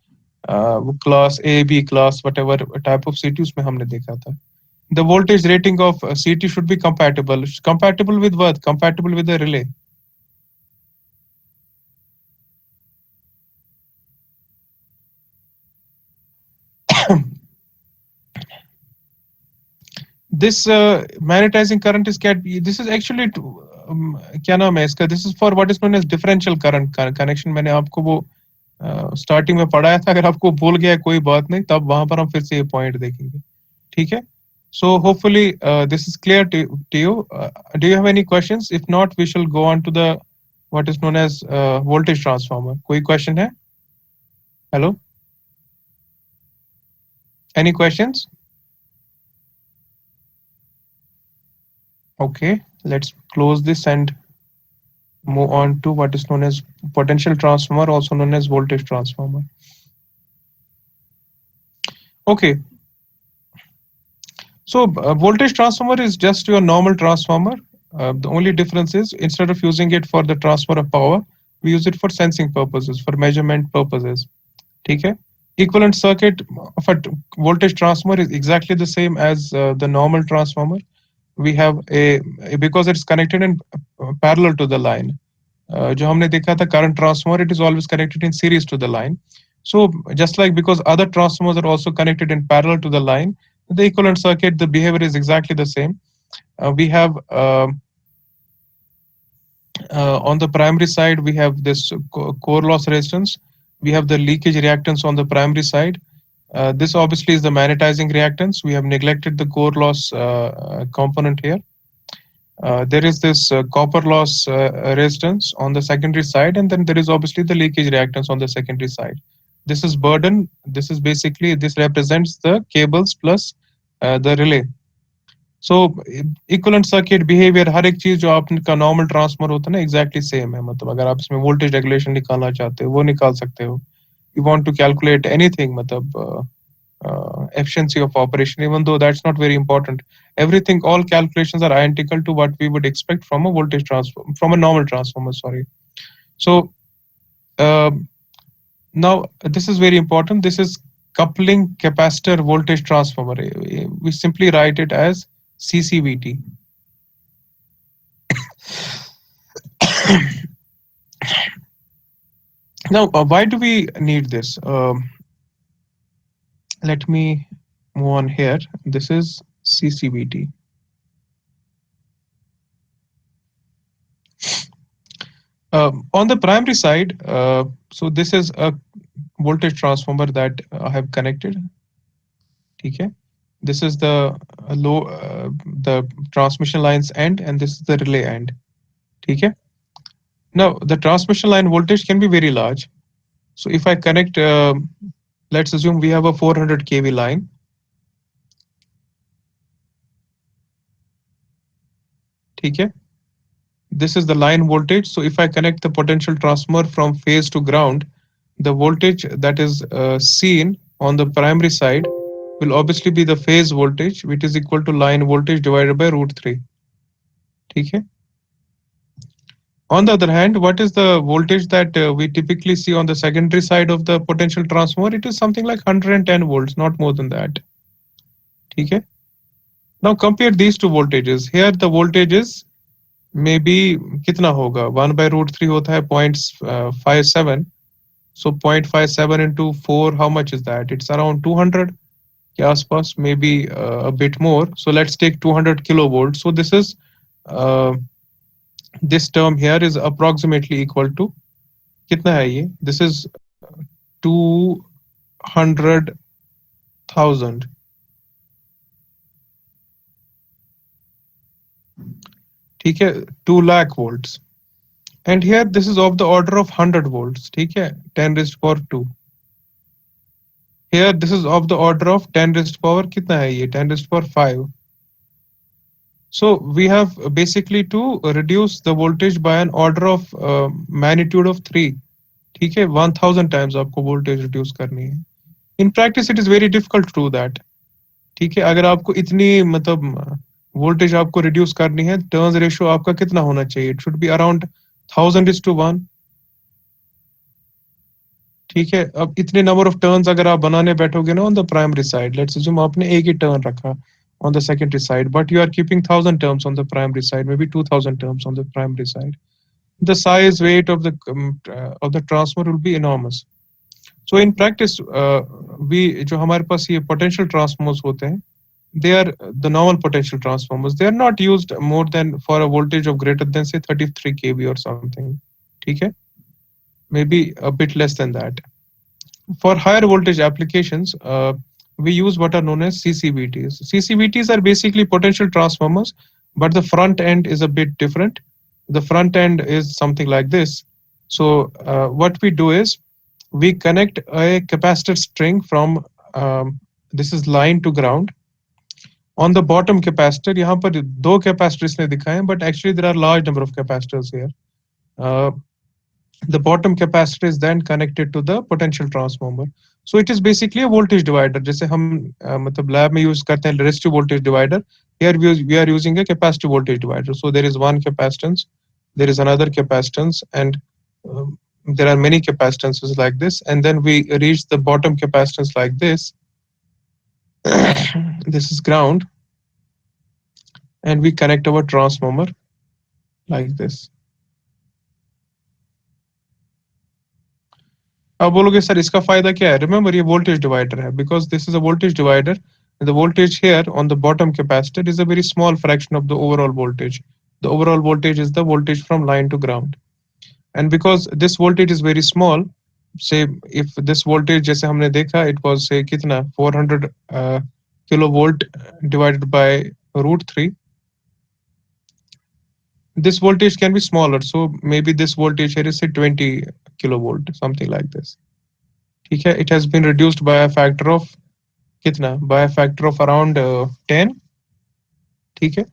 वो class A B class whatever type of CT उसमें हमने देखा था. The voltage rating of CT should be compatible. Compatible with what? Compatible with the relay. This magnetizing current is this is actually क्या नाम है इसका, this is for what is known as differential current connection. मैंने आपको वो starting में पढ़ाया था. अगर आपको भूल गया कोई बात नहीं, तब वहां पर हम फिर से ये पॉइंट देखेंगे. ठीक है. So hopefully this is clear to you. Do you have any questions? If not, we shall go on to the what is known as voltage transformer. कोई question है? Hello? Any questions? Okay, let's close this and move on to what is known as potential transformer, also known as voltage transformer. Okay, so voltage transformer is just your normal transformer. The only difference is instead of using it for the transfer of power, we use it for sensing purposes, for measurement purposes. Okay. Equivalent circuit of a voltage transformer is exactly the same as the normal transformer. We have because it's connected in parallel to the line. जो हमने देखा था current transformer, it is always connected in series to the line. So just like because other transformers are also connected in parallel to the line, the equivalent circuit, the behavior is exactly the same. We have on the primary side, we have this core loss resistance. We have the leakage reactance on the primary side. This obviously is the magnetizing reactance. We have neglected the core loss component here. There is this copper loss resistance on the secondary side, and then there is obviously the leakage reactance on the secondary side. This is burden. This is basically, this represents the cables plus the relay. So equivalent circuit behaviour, हर एक चीज जो आपका normal transformer होता है ना, exactly same है. मतलब अगर आप इसमें वोल्टेज रेगुलेशन निकालना चाहते हो वो निकाल सकते हो. You want to calculate anything, मतलब efficiency of operation, even though that's not very important. Everything, all calculations are identical to what we would expect from a voltage transformer, from a normal transformer, sorry. So now this is very important. This is coupling capacitor voltage transformer. We simply write it as CCVT. Now, why do we need this? Let me move on here. This is CCVT. On the primary side, so this is a voltage transformer that I have connected. Okay. This is the the transmission lines end, and this is the relay end. Okay. Now the transmission line voltage can be very large. So if I connect, let's assume we have a 400 kV line. Okay. This is the line voltage. So if I connect the potential transformer from phase to ground, the voltage that is seen on the primary side will obviously be the phase voltage, which is equal to line voltage divided by √3. Okay. On the other hand, what is the voltage that we typically see on the secondary side of the potential transformer? It is something like 110 volts, not more than that. Okay. Now compare these two voltages. Here the voltage is maybe कितना होगा, 1 by √3 होता है 0.57. So 0.57 into 4, how much is that? It's around 200 के आसपास, maybe a bit more. So let's take 200 kilovolts. So this is this term here is approximately equal to कितना है ये? This is 200,000. ठीक है, 2 lakh volts. And here this is of the order of 100 volts. ठीक है, 10 raised to power 2. Here this is of the order of 10 raised to power कितना है ये? 10 raised to power 5. So we have basically to reduce the voltage by an order of magnitude of 3. ठीक है, 1000 times आपको voltage reduce करनी है. In practice it is very difficult to do that. ठीक है, अगर आपको इतनी मतलब वोल्टेज आपको रिड्यूस करनी है, टर्न्स रेशियो आपका कितना होना चाहिए? It should be around 1000:1। ठीक है, अब इतने नंबर ऑफ टर्न्स अगर आप बनाने बैठोगे ना on the primary side, let's assume आपने एक ही टर्न रखा on the secondary side, but you are keeping 1000 terms on the primary side, maybe 2000 terms on the primary side. The size, weight of the transformer will be enormous. So in practice, we जो हमारे पास ये potential transformers होते हैं, they are the normal potential transformers. They are not used more than for a voltage of greater than say 33 kV or something. ठीक है, maybe a bit less than that. For higher voltage applications, we use what are known as CCVTs. CCVTs are basically potential transformers, but the front end is a bit different. The front end is something like this. So what we do is we connect a capacitor string from this is line to ground. On the bottom capacitor, यहाँ पर दो capacitors ने दिखाए हैं, but actually there are large number of capacitors here. Uh, the bottom capacitor is then connected to the potential transformer. So it is basically a voltage divider. जैसे हम मतलब lab में use करते हैं resistive voltage divider. Here we are using a capacitive voltage divider. So there is one capacitance, there is another capacitance, and there are many capacitances like this. And then we reach the bottom capacitance like this. This is ground, and we connect our transformer like this. अब बोलोगे sir इसका फायदा क्या है? Remember ये voltage divider है, because this is a voltage divider. The voltage here on the bottom capacitor is a very small fraction of the overall voltage. The overall voltage is the voltage from line to ground. And because this voltage is very small, say if this voltage जैसे हमने देखा it was say कितना 400 kilovolt divided by √3. This voltage can be smaller, so maybe this voltage here is say 20 kilovolt, something like this. ठीक है, it has been reduced by a factor of कितना? By a factor of around 10. ठीक है,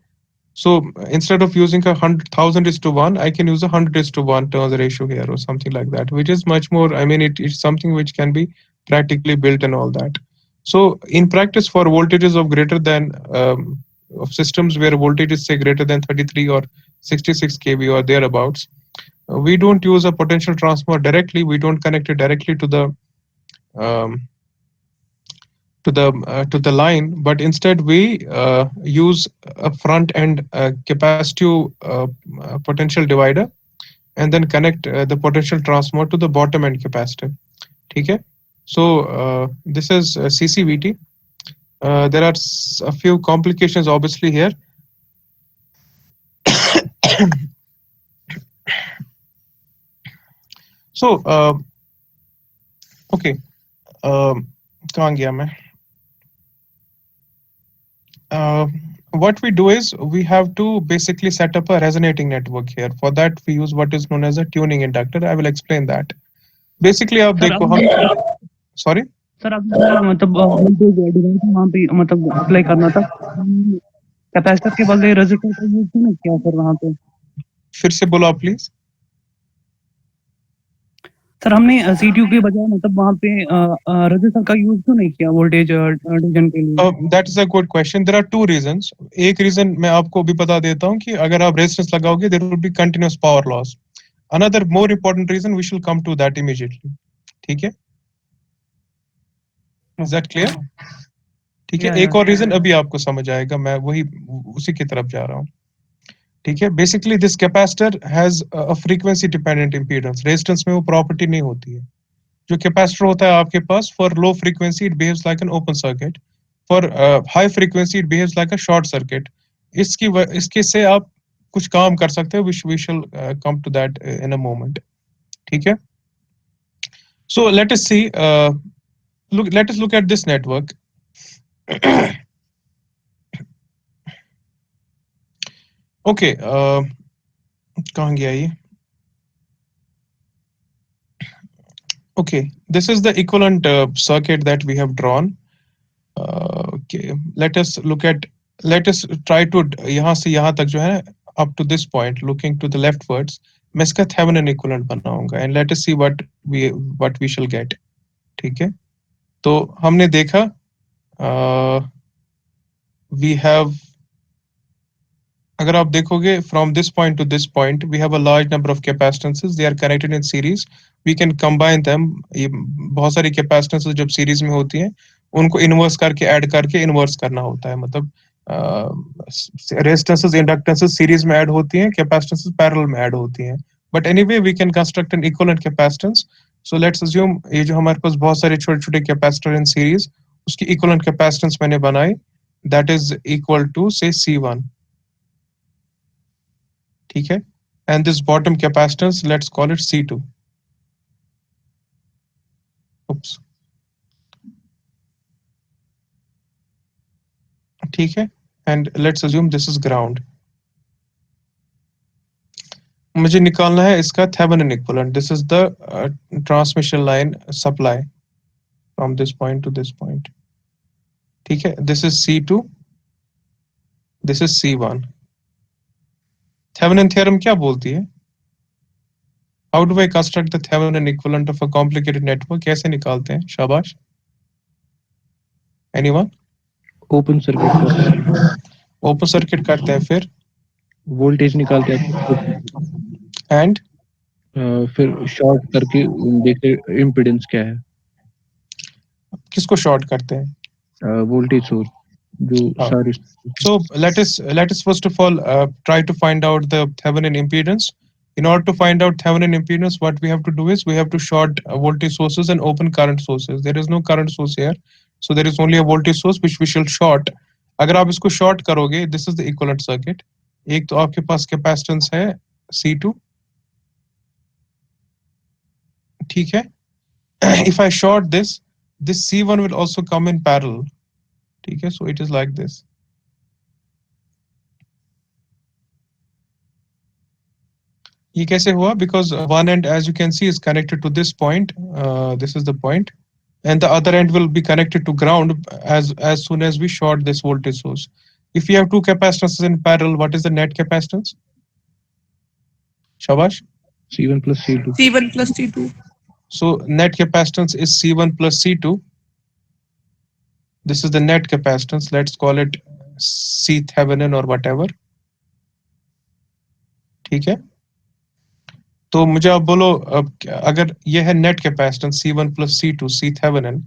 so instead of using a 1000:1, I can use a 100:1 turns ratio here or something like that, which is much more. I mean, it's something which can be practically built and all that. So in practice, for voltages of greater than of systems where voltage is say greater than 33 or 66 kV or thereabouts, we don't use a potential transformer directly. We don't connect it directly um, to the line, but instead we use a front end capacitive potential divider, and then connect the potential transformer to the bottom end capacitor. ठीक है, so this is CCVT. There are a few complications obviously here. So okay, कहाँ गया मैं? What we do is we have to basically set up a resonating network here. For that we use what is known as a tuning inductor. I will explain that. Basically आप देखो हम sorry sir अब मतलब voltage device वहाँ पे मतलब apply करना था, कैपेसिटर के बदले रेजिस्टर का यूज क्यों नहीं किया सर वहाँ पे? फिर से बोलो प्लीज. सर हमने सीटीयू के बजाय मतलब वहाँ पे रेजिस्टर का यूज क्यों नहीं किया वोल्टेज डिवीजन के लिए? That is a good question. There are two reasons. एक रीजन मैं आपको भी बता देता हूँ कि अगर आप रेजिस्टेंस लगाओगे there will be continuous power loss. Another more important reason we shall come to that immediately. ठीक है, इज दैट क्लियर? ठीक है, एक और रीजन अभी आपको समझ आएगा, मैं वही उसी की तरफ जा रहा हूँ. ठीक है, basically this capacitor has a frequency dependent impedance. Resistance में वो प्रॉपर्टी नहीं होती है. जो कैपेसिटर होता है आपके पास, for low frequency it behaves like an open circuit, for high frequency it behaves like a short circuit. इसके से आप कुछ काम कर सकते हो, we shall come to that in a moment. ठीक है, so let us see, let us look at this network. Okay, कहाँ गया ये? Okay, this is the equivalent circuit that we have drawn. Okay, let us try to यहाँ से यहाँ तक जो है up to this point, looking to the leftwards, मैं इसका Thevenin equivalent बनाऊंगा, and let us see what we shall get. ठीक है, तो हमने देखा we have अगर आप देखोगे from this point to this point we have a large number of capacitances, they are connected in series, we can combine them. ये बहुत सारी capacitances जब series में होती हैं उनको inverse करके add करके inverse करना होता है, मतलब resistances inductances series में add होती हैं, capacitances parallel में add होती हैं, but anyway we can construct an equivalent capacitance. So let's assume ये जो हमारे पास बहुत सारे छोटे छोटे capacitor in series उसकी equivalent capacitance मैंने बनाई, that is equal to say C1. ठीक है, and this bottom capacitance let's call it C2. Oops. ठीक है, and let's assume this is ground. मुझे निकालना है इसका Thevenin equivalent. This is the transmission line supply from this point to this point. ठीक है, this is C2, this is C1. Thevenin theorem क्या बोलती है? How do I construct the Thevenin equivalent of a complicated network? कैसे निकालते हैं? शाबाश. Anyone? Open circuit करते हैं, Open circuit करते हैं फिर वोल्टेज निकालते हैं, and फिर शॉर्ट करके देखते इम्पीडेंस क्या है, किसको शॉर्ट करते हैं? वोल्टेज सोर्स जो हाँ. सारे So let us first of all try to find out the Thevenin impedance. In order to find out Thevenin impedance, what we have to do is we have to short voltage sources and open current sources. There is no current source here, so there is only a voltage source which we shall short. अगर आप इसको short करोगे, this is the equivalent circuit. एक तो आपके पास capacitance है C2, ठीक है? If I short this, this C1 will also come in parallel. ठीक है? So it is like this. ये कैसे हुआ? Because one end, as you can see, is connected to this point. This is the point, and the other end will be connected to ground as soon as we short this voltage source. If you have two capacitances in parallel, what is the net capacitance? Shabash. C1 plus C2. C1 plus C2. So net capacitance is C1 plus C2. This is the net capacitance. Let's call it C Thevenin or whatever. ठीक है? तो मुझे आप बोलो अगर ये है net capacitance C1 plus C2 C Thevenin,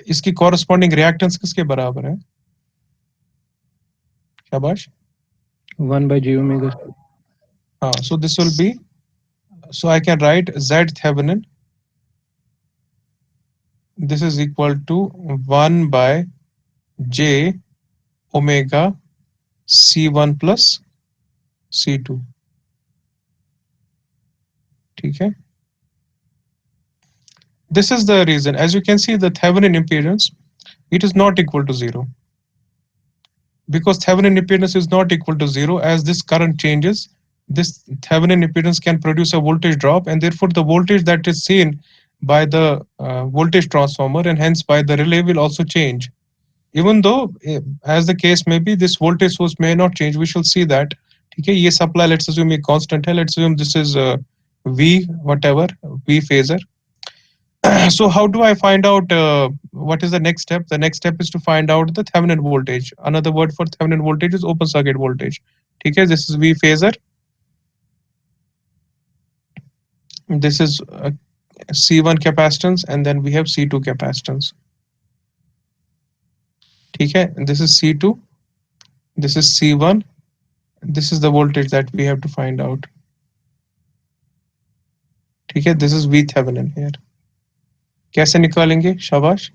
इसकी कॉरेस्पॉन्डिंग रिएक्टेंस किसके बराबर है? शाबाश. 1 by j omega. हाँ, so this will be, so I can write Z Thevenin. This is equal to 1 by j omega C1 plus C2. ठीक है? This is the reason. As you can see, the Thevenin impedance, it is not equal to 0. Because Thevenin impedance is not equal to 0, as this current changes, this Thevenin impedance can produce a voltage drop, and therefore the voltage that is seen by the voltage transformer and hence by the relay will also change. Even though, as the case may be, this voltage source may not change, we shall see that. ठीक है? ये supply, let's assume ये constant है, let's assume this is V whatever, V phasor. So how do I find out what is the next step? The next step is to find out the Thevenin voltage. Another word for Thevenin voltage is open circuit voltage. ठीक है? This is V phasor. This is C1 capacitance, and then we have C2 capacitance. ठीक है? This is C2. This is C1. This is the voltage that we have to find out. ठीक है? This is V Thevenin here. कैसे निकालेंगे? शाबाश.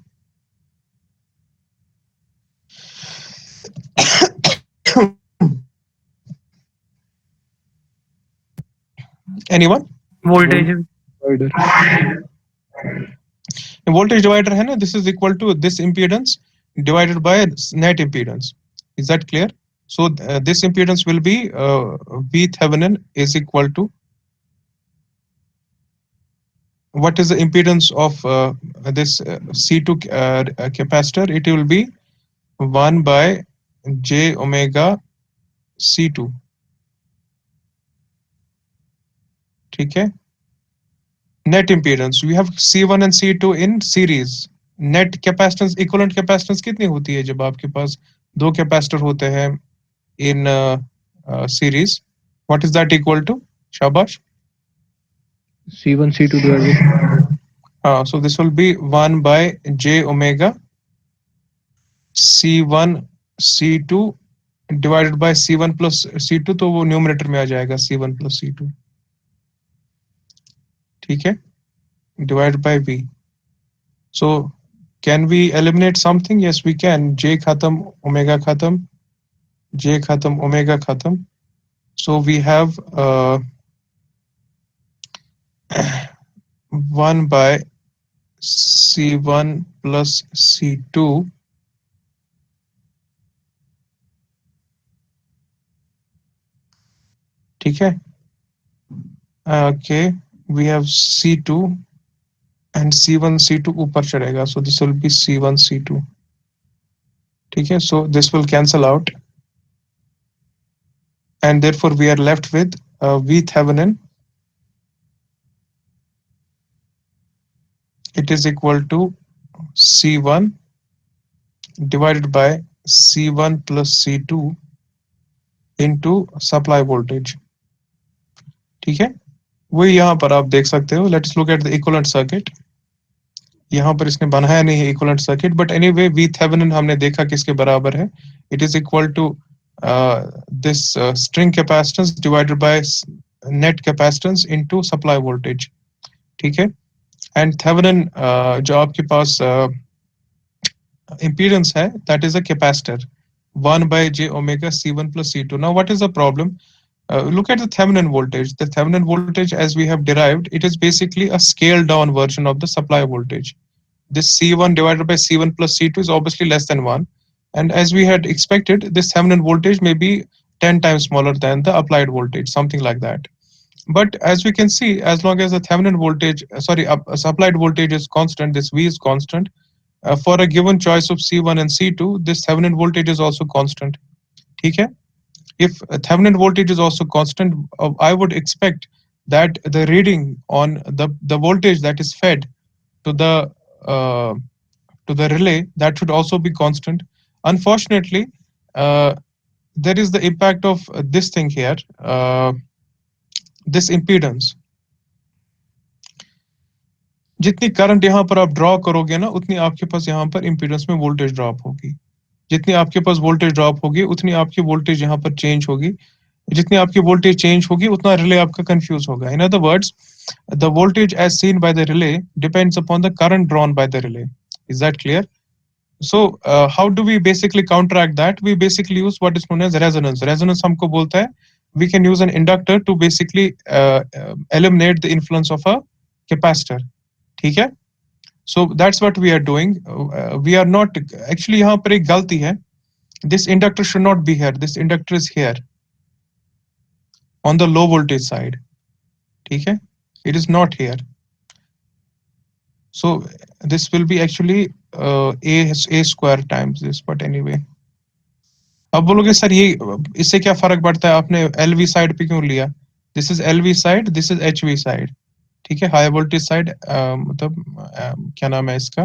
Anyone? Voltage Voltage divider है ना? This is equal to this impedance divided by net impedance. Is that clear? So this impedance will be V Thevenin is equal to, what is the impedance of this C2 capacitor? It will be 1 by j omega C2. ठीक है? Net impedance, we have C1 and C2 in series. Net capacitance, equivalent capacitance कितनी होती है जब आपके पास दो capacitor होते हैं in series. What is that equal to? Shabash. C1 C2 divided So this will be 1 by j omega C1 C2 divided by C1 plus C2, तो वो न्यूमरेटर में आ जाएगा C1 plus C2, ठीक है, divided by V. So can we eliminate something? Yes, we can. J khatam, omega khatam, J khatam, omega khatam. So we have 1 by C1 plus C2 ठीक है. Okay, we have C2 and C1 C2 ऊपर चढ़ेगा, so this will be C1 C2, ठीक है. So this will cancel out and therefore we are left with V Thevenin. It is equal to C1 divided by C1 plus C2 into supply voltage, ठीक है. वही यहाँ पर आप देख सकते हो. Let's look at the equivalent circuit. यहाँ पर इसने बनाया नहीं है equivalent circuit, but anyway V Thevenin हमने देखा किसके बराबर है. It is equal to this string capacitance divided by net capacitance into supply voltage, ठीक है. And Thevenin जो आपके पास impedance है, that is a capacitor, 1 by j omega C1 plus C2. Now what is the problem? Look at the Thevenin voltage. The Thevenin voltage, as we have derived, it is basically a scaled down version of the supply voltage. This C1 divided by C1 plus C2 is obviously less than 1. And as we had expected, this Thevenin voltage may be 10 times smaller than the applied voltage, something like that. But as we can see, as long as the Thevenin voltage, supplied voltage is constant, this V is constant, for a given choice of C1 and C2, this Thevenin voltage is also constant. Okay? If Thevenin voltage is also constant, I would expect that the reading on the voltage that is fed to the relay, that should also be constant. Unfortunately, there is the impact of this thing here, this impedance. जितनी current यहाँ पर आप draw करोगे ना, उतनी आपके पास यहाँ पर इम्पीडेंस में वोल्टेज ड्रॉप होगी. जितनी आपके पास वोल्टेज ड्रॉप होगी, उतनी आपकी वोल्टेज यहाँ पर चेंज होगी. जितनी आपकी वोल्टेज चेंज होगी, उतना रिले आपका कंफ्यूज होगा. इन other words, the voltage as seen by the relay depends upon the current drawn by the relay. Is that clear? So how do we basically counteract that? We basically use what is known as resonance. Resonance हमको बोलता है, we can use an inductor to basically eliminate the influence of a capacitor. ठीक है? So that's what we are doing. We are not actually, यहाँ पर एक गलती है. This inductor should not be here. This inductor is here on the low voltage side. ठीक है? It is not here. So this will be actually a square times this, but anyway. अब बोलोगे sir ये इससे क्या फर्क पड़ता है, आपने LV साइड पे क्यों लिया? This is LV side, this is HV side. ठीक है, हाई वोल्टेज साइड मतलब क्या नाम है इसका,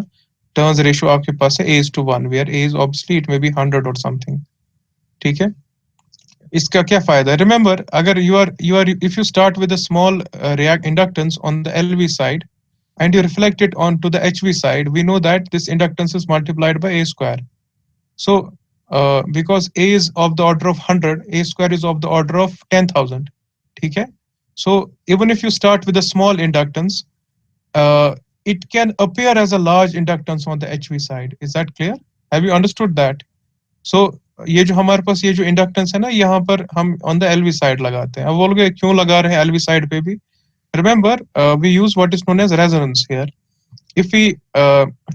टर्न्स रेशियो आपके पास है A:1, where A is obviously it may be 100 or something. ठीक है, इसका क्या फायदा है? रिमेंबर, अगर you are if you start with a small inductance on the LV side and you reflect it onto the HV side, we know that this inductance is multiplied by A square. So because A is of the order of 100, A square is of the order of 10,000. ठीक है. So even if you start with a small inductance, it can appear as a large inductance on the HV side. Is that clear? Have you understood that? So ये जो हमारे पास ये जो inductance है ना, यहाँ पर हम on the LV side लगाते हैं. अब बोलोगे क्यों लगा रहे हैं LV side पे भी? Remember, we use what is known as resonance here. If we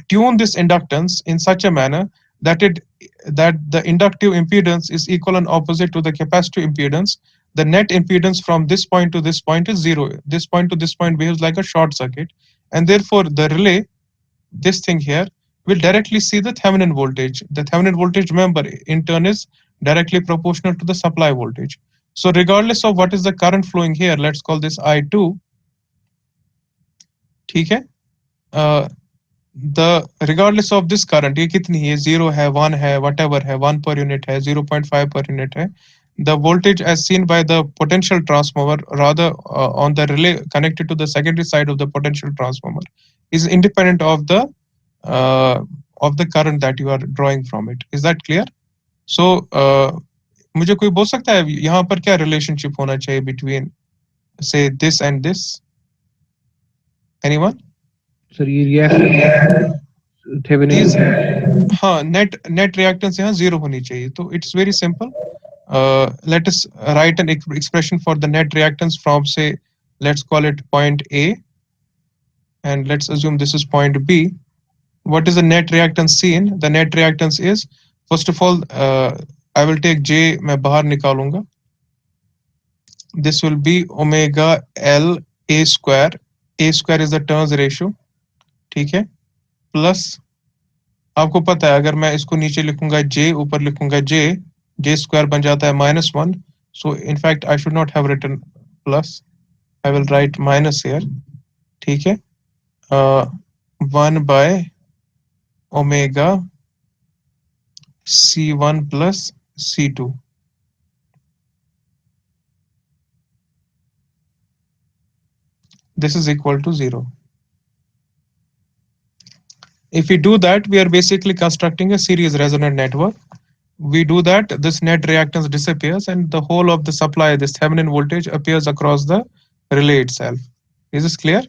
tune this inductance in such a manner that the inductive impedance is equal and opposite to the capacitive impedance, the net impedance from this point to this point is 0. This point to this point behaves like a short circuit, and therefore the relay, this thing here, will directly see the Thevenin voltage. The Thevenin voltage, remember, in turn is directly proportional to the supply voltage. So regardless of what is the current flowing here, let's call this I2. ठीक है, the regardless of this current, ये कितनी है, 0 है, 1 है, whatever है, 1 per unit है, 0.5 per unit है, the voltage as seen by the potential transformer, rather on the relay connected to the secondary side of the potential transformer, is independent uh, of the current that you are drawing from it. Is that clear? So मुझे कोई बोल सकता है यहाँ पर क्या relationship होना चाहिए between say this and this? Anyone? Sir ये रिएक्टेंस थेवेनिन These हाँ net reactance यहाँ zero होनी चाहिए. तो it's very simple. Let us write an expression for the net reactance from say let's call it point A, and let's assume this is point B. What is the net reactance seen? The net reactance is, first of all, I will take J, मैं बाहर निकालूंगा. This will be omega L A square. A square is the turns ratio. ठीक है? Plus आपको पता है अगर मैं इसको नीचे लिखूंगा J, ऊपर लिखूंगा J square बन जाता है -1. So in fact I should not have written plus. I will write minus here. ठीक है? 1 by omega C1 plus C2. This is equal to 0. If we do that, we are basically constructing a series resonant network. We do that, this net reactance disappears and the whole of the supply, this Thevenin voltage, appears across the relay itself. Is this clear?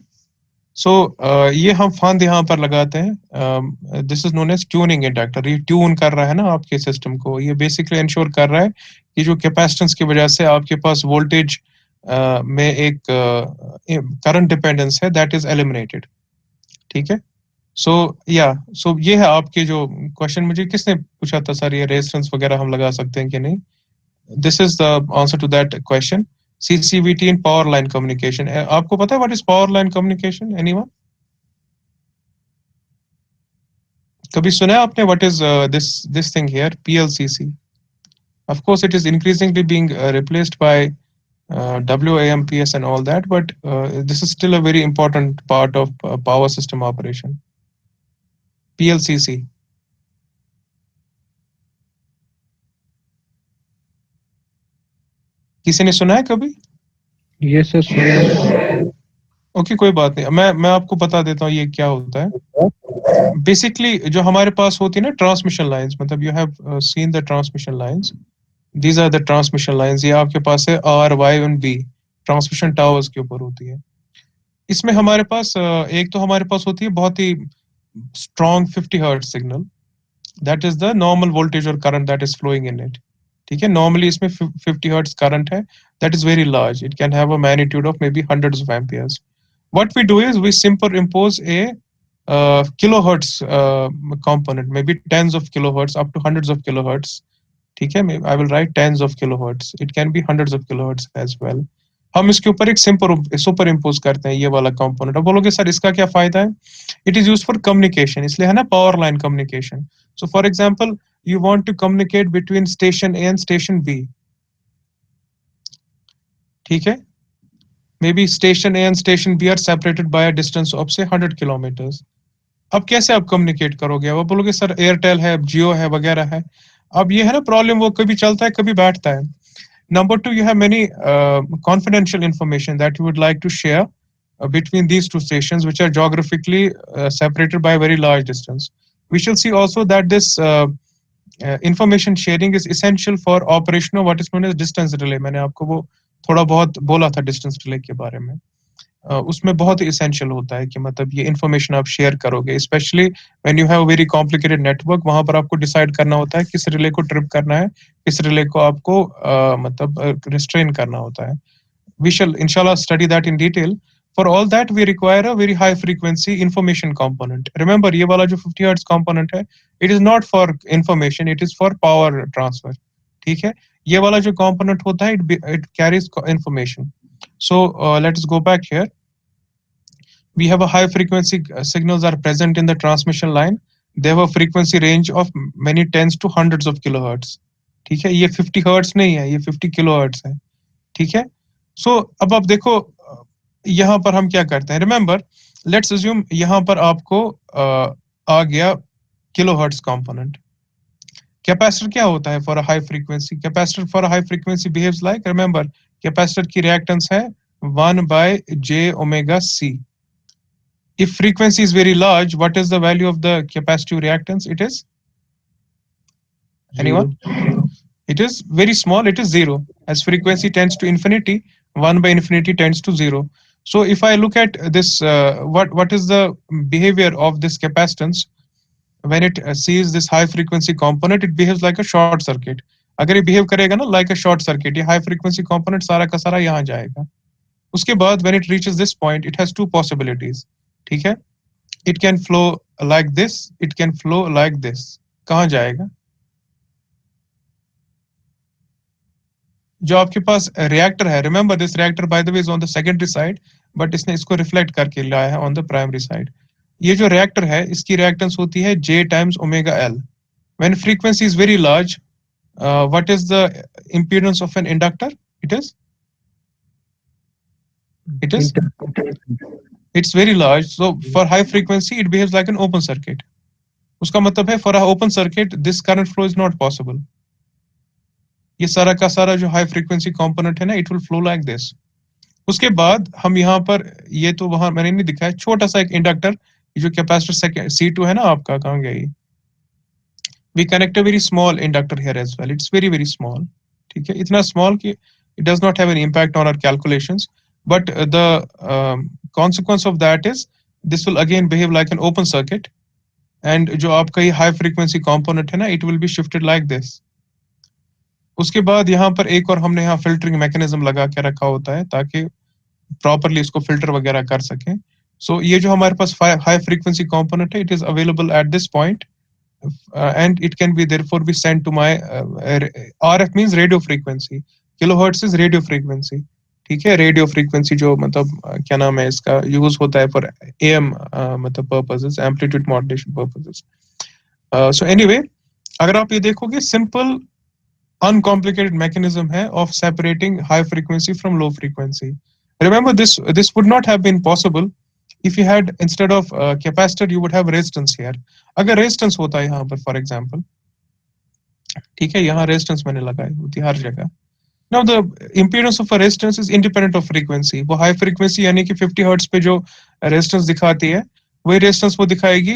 So ये हम फांद यहाँ पर लगाते हैं. This is known as tuning inductor. ये tune कर रहा है ना आपके सिस्टम को. ये बेसिकली इंश्योर कर रहा है कि जो कैपेसिटेंस की वजह से आपके पास वोल्टेज में एक करंट डिपेंडेंस है, दैट इज एलिमिनेटेड. ठीक है? सो ये है आपके जो क्वेश्चन. मुझे किसने पूछा था सर ये रेजिस्टेंस वगैरह हम लगा सकते हैं कि नहीं? This is the answer to that question. CCVT in power line communication. आपको पता है what is power line communication? Anyone? कभी सुना है आपने what is this thing here? PLCC. Of course, it is increasingly being replaced by WAMPS and all that, but this is still a very important part of power system operation. PLCC. किसी ने सुना है कभी? Yes sir. Okay कोई बात नहीं. मैं आपको बता देता हूँ ये क्या होता है. बेसिकली जो हमारे पास होती है ना ट्रांसमिशन लाइंस, मतलब you have seen the transmission lines. These are the transmission lines. ये आपके पास है R, Y and B. Transmission towers के ऊपर होती है. इसमें हमारे पास एक तो हमारे पास होती है बहुत ही strong 50 hertz signal. That is the normal voltage और current that is flowing in it. ठीक है? नॉर्मली इसमें 50 हर्ट्ज करंट है. That is very large. It can have a magnitude of maybe hundreds of amperes. What we do is we superimpose a kilohertz component, maybe tens of kilohertz up to hundreds of kilohertz. ठीक है? I will write tens of kilohertz. It can be hundreds of kilohertz as well. हम इसके ऊपर एक super impose करते हैं ये वाला कंपोनेंट. अब बोलोगे सर इसका क्या फायदा है? It is use for communication. इसलिए है ना power line communication. So for example you want to communicate between station A and station B. ठीक है? Maybe station A and station B are separated by a distance of say 100 kilometers. अब कैसे आप communicate करोगे? अब बोलोगे sir Airtel है, जियो है, वगैरह है. अब ये है ना प्रॉब्लम, वो कभी चलता है कभी बैठता है. Number two, you have many confidential information that you would like to share between these two stations, which are geographically separated by a very large distance. We shall see also that this information sharing is essential for operation of what is known as distance relay. मैंने आपको वो थोड़ा बहुत बोला था distance relay के बारे में. उसमें बहुत ही इसेंशियल होता है कि मतलब ये इन्फॉर्मेशन आप शेयर करोगे, specially when you have very complicated network. वहां पर आपको डिसाइड करना होता है किस रिले को ट्रिप करना है, किस रिले को आपको मतलब रिस्ट्रेन करना होता है. वी शैल इंशाल्लाह study that in detail. For all that we require a very high frequency information component. Remember ये वाला जो 50 हर्ट्ज कंपोनेंट है, it is not for information, it is for power transfer. ठीक है? ये वाला जो कंपोनेंट होता है it carries information. So let us go back here. We have a high frequency signals are present in the transmission line. They have a frequency range of many tens to hundreds of kilohertz. ठीक है? ये 50 hertz नहीं है, ये 50 kilohertz है. ठीक है? सो अब आप देखो यहाँ पर हम क्या करते हैं. रिमेंबर लेट्स अज्यूम यहाँ पर आपको आ गया किलोहर्ट्ज कंपोनेंट. कैपेसिटर क्या होता है for a high frequency? Capacitor for a high frequency behaves like, remember capacitor की रिएक्टेंस है 1/j⍵c. If frequency is very large, what is the value of the capacitive reactance? It is, anyone? It is very small, it is zero. As frequency tends to infinity, 1/infinity tends to zero. So if I look at this, what is the behavior of this capacitance when it sees this high frequency component? It behaves like a short circuit. अगर ये behave करेगा ना like a short circuit, ये high frequency component सारा का सारा यहाँ जाएगा. उसके बाद when it reaches this point, it has two possibilities. ठीक है? It can flow like this, it can flow like this. कहाँ जाएगा? जो आपके पास रिएक्टर है, remember this reactor bye the way is on the secondary side, but इसने इसको reflect करके लाया है ऑन द प्राइमरी साइड. ये जो रिएक्टर है इसकी रिएक्टेंस होती है J times omega L. When frequency is very large, what is the impedance of an inductor? It is it's very large, so for high frequency it behaves like an open circuit. उसका मतलब है for a open circuit this current flow is not possible. ये सारा का सारा जो high frequency component है ना, it will flow like this. उसके बाद हम यहाँ पर, ये तो वहां मैंने नहीं दिखाया, छोटा सा एक इंडक्टर, जो कैपेसिटर C2 है ना आपका, कहाँ गया ये? We connect a very small inductor here as well. It's very very small. ठीक है, इतना स्मॉल कि it does not have any impact on our calculations, but the consequence of that is this will again behave like an open circuit, and जो आपका ये high frequency component है ना, it will be shifted like this. उसके बाद यहाँ पर एक और हमने यहाँ फिल्टरिंग मैकेनिज्म लगा के रखा होता है ताकि प्रॉपरली इसको फिल्टर वगैरह कर सकें. सो ये जो हमारे पास हाई फ्रीक्वेंसी कंपोनेंट है, it is available at this point, and it can be therefore be sent to my RF means radio frequency, kilohertz is radio frequency. ठीक है, रेडियो फ्रीक्वेंसी जो मतलब क्या नाम है इसका, यूज होता है फॉर AM मतलब purposes, amplitude modulation purposes. So anyway, अगर आप ये देखोगे, सिंपल uncomplicated mechanism है of separating high frequency from low frequency. Remember this would not have been possible if you had, instead of capacitor you would have resistance here. अगर resistance होता है यहाँ पर for example, ठीक है, यहाँ resistance मैंने लगाई होती हर जगह. Now the impedance of a resistance is independent of frequency. वो high frequency यानी कि 50 हर्ट्ज पे जो resistance दिखाती है, वही resistance वो दिखाएगी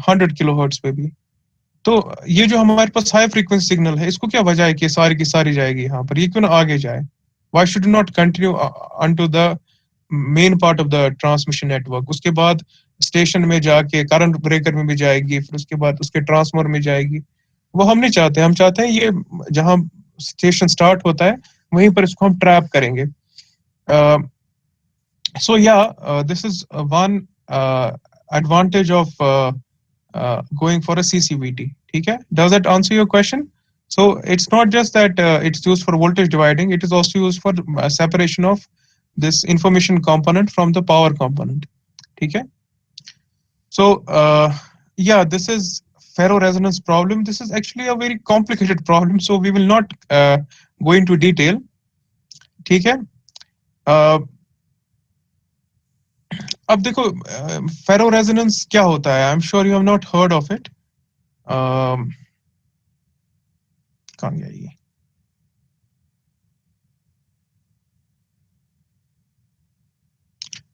100 किलो हर्ट्ज पे भी. तो ये जो हमारे पास हाई फ्रीक्वेंसी सिग्नल है, इसको क्या वजह है कि सारी की सारी जाएगी यहाँ पर? ये क्यों ना आगे जाए? Why should it not continue onto the main part of the transmission network? उसके बाद स्टेशन में जाके करंट ब्रेकर में भी जाएगी, फिर उसके बाद उसके ट्रांसफार्मर में जाएगी. वो हम नहीं चाहते. हम चाहते हैं ये जहां स्टेशन स्टार्ट होता है वहीं पर इसको हम ट्रैप करेंगे. सो या this is one advantage of going for a CCVT. ठीक है, does that answer your question? So it's not just that it's used for voltage dividing, it is also used for separation of this information component from the power component. ठीक है? So yeah, this is ferroresonance problem. This is actually a very complicated problem, so we will not go into detail. ठीक है? अब देखो ferroresonance क्या होता है? I'm sure you have not heard of it. कहाँ गया ये?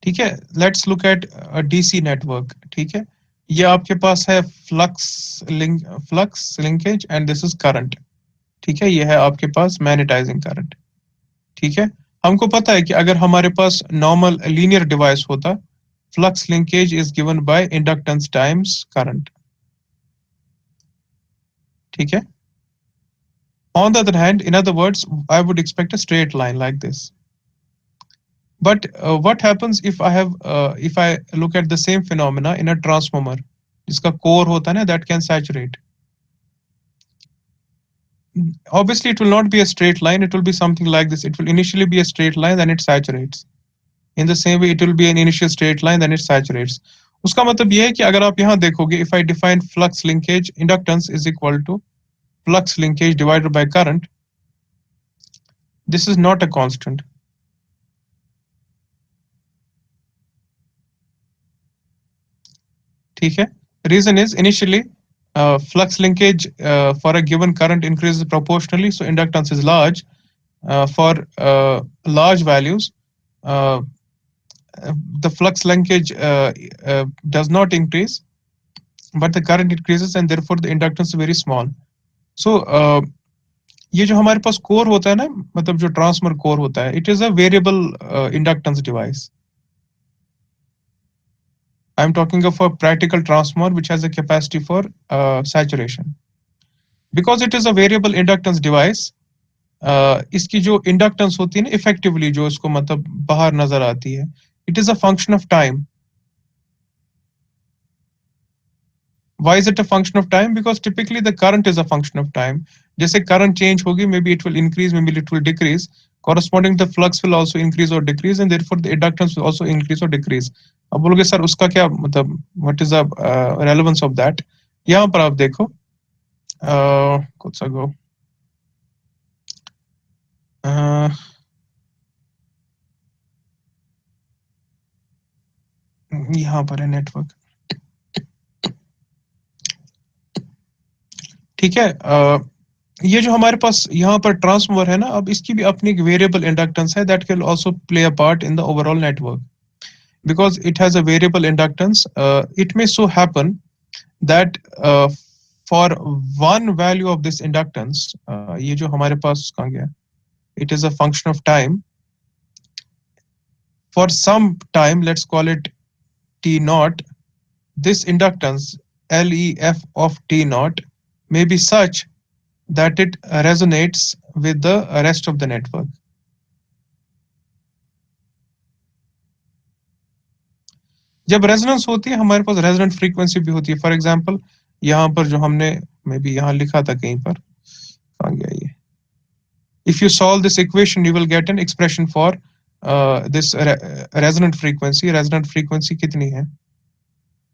ठीक है, let's look at DC network. ठीक है, ये आपके पास है flux linkage and this is current. ठीक है, ये है आपके पास मैग्नेटाइजिंग करंट. ठीक है, हमको पता है कि अगर हमारे पास नॉर्मल लीनियर डिवाइस होता, flux linkage is given bye inductance times current. ठीक है, on the other hand, in other words, I would expect a straight line like this. But what happens if I look at the same phenomena in a transformer, जिसका core होता है ना, that can saturate. Obviously, it will not be a straight line. It will be something like this. It will initially be a straight line, then it saturates. In the same way, it will be an initial straight line, then it saturates. उसका मतलब ये है कि अगर आप यहाँ देखोगे, if I define flux linkage, inductance is equal to flux linkage divided by current. This is not a constant. ठीक है, reason is initially Flux linkage for a given current increases proportionally, so inductance is large. For large values, uh, the flux linkage does not increase, but the current increases, and therefore the inductance is very small. So ये जो हमारे पास core होता है ना, मतलब जो transformer core होता है, it is a variable inductance device. I am talking of a practical transformer which has a capacity for saturation. Because it is a variable inductance device, इसकी जो इंडक्टेंस होती है ना इफेक्टिवली जो इसको मतलब बाहर नजर आती है, it is a function of time. Why is it a function of time? Because typically the current is a function of time. जैसे current change होगी, maybe it will increase, maybe it will decrease. Corresponding the flux will also increase or decrease, and therefore the inductance will also increase or decrease. अब बोलोगे sir उसका क्या मतलब what is the relevance of that? यहाँ पर आप देखो कुछ सा गो यहाँ पर है नेटवर्क. ठीक है. ये जो हमारे पास यहाँ पर ट्रांसफार्मर है ना, अब इसकी भी अपनी एक वेरिएबल इंडक्टेंस है that can also play a part in the overall network. Because it has a variable inductance, it may so happen that for one value of this inductance, ये जो हमारे पास कहाँ गया, it is a function of time. For some time, let's call it t naught, this inductance LEF of t naught may be such that it resonates with the rest of the network. जब resonance होती है हमारे पास resonant frequency भी होती है. For example यहाँ पर जो हमने मे बी यहाँ लिखा था कहीं पर, कहाँ गया ये, if you solve this equation you will get an expression for this resonant frequency. Resonant frequency कितनी है?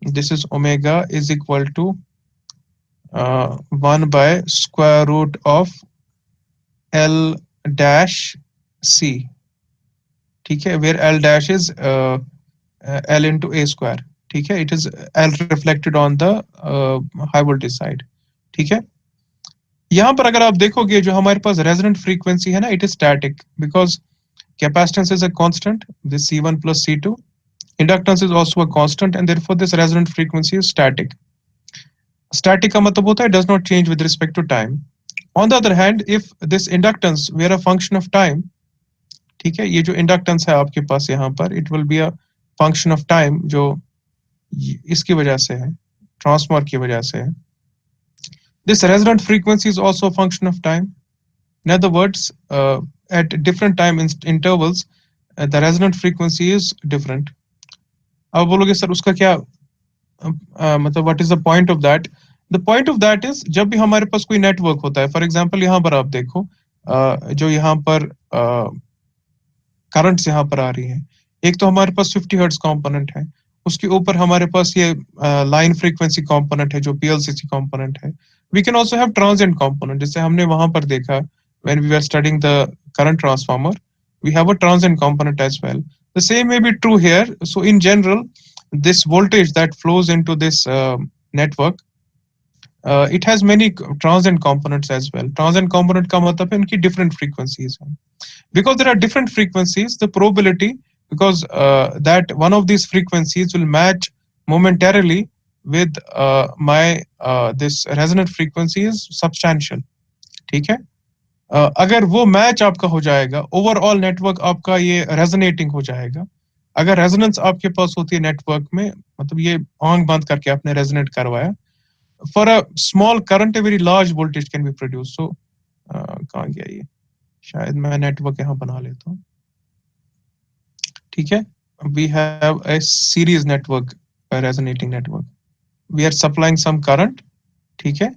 This is omega is equal to 1 by square root of L dash C. ठीक है, where L dash is L into A square. ठीक है, it is L reflected on the high voltage side. ठीक है. यहाँ पर अगर आप देखोगे जो हमारे पास रेजोनेंट फ्रीक्वेंसी है ना, it is static because capacitance is a constant, this C1 plus C2. Inductance is also a constant and therefore this resonant frequency is static. Static का मतलब होता है does not change with respect to time. On the other hand if this inductance were a function of time, ठीक है, ये जो inductance है आपके पास यहाँ पर, it will be a function of time जो इसकी वजह से है, ट्रांसफार्मर की वजह से है. This resonant frequency is also a function of time. In other words, at different time intervals, the resonant frequency is different. अब बोलोगे सर उसका क्या मतलब what is the point of that? The point of that is जब भी हमारे पास कोई network होता है, फॉर एग्जांपल यहाँ पर आप देखो जो यहाँ पर करंट्स यहाँ पर आ रही है, एक तो हमारे पास 50 हर्ट्ज कंपोनेंट है, उसके ऊपर हमारे पास ये लाइन फ्रीक्वेंसी कंपोनेंट है जो PLCC कंपोनेंट है. We can also have transient component, जैसे हमने वहां पर देखा when we are studying the current transformer, we have a transient component as well. The same may be true here. So in general this voltage that flows into this network, it has many transient components as well. Transient component का मतलब है उनकी different frequencies हैं. Because there are different frequencies, the probability, because that one of these frequencies will match momentarily with my this resonant frequency is substantial. ठीक है. अगर वो match आपका हो जाएगा, ओवरऑल नेटवर्क आपका ये रेजोनेटिंग हो जाएगा. अगर रेजोनेंस आपके पास होती है नेटवर्क में, मतलब ये आंख बंद करके आपने रेजोनेट करवाया, for a small current a very large voltage can be produce. सो कहाँ गया ये, शायद मैं नेटवर्क यहाँ बना लेता हूँ. ठीक है, we have a series network, resonating network, we are supplying some current. ठीक है,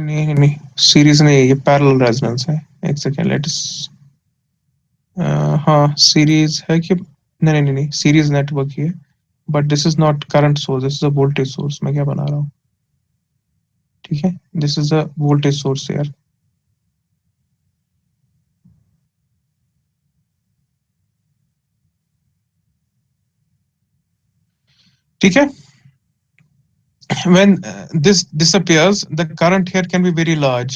नहीं नहीं सीरीज नहीं है, ये पैरेलल रेजोनेंस है. एक सेकेंड, लेट्स हाँ सीरीज है कि नहीं नहीं नहीं सीरीज नेटवर्क ही है, but this is not current source, this is a voltage source. मैं क्या बना रहा हूँ? ठीक है, this is a voltage source यार. ठीक है. When this disappears, the current here can be very large.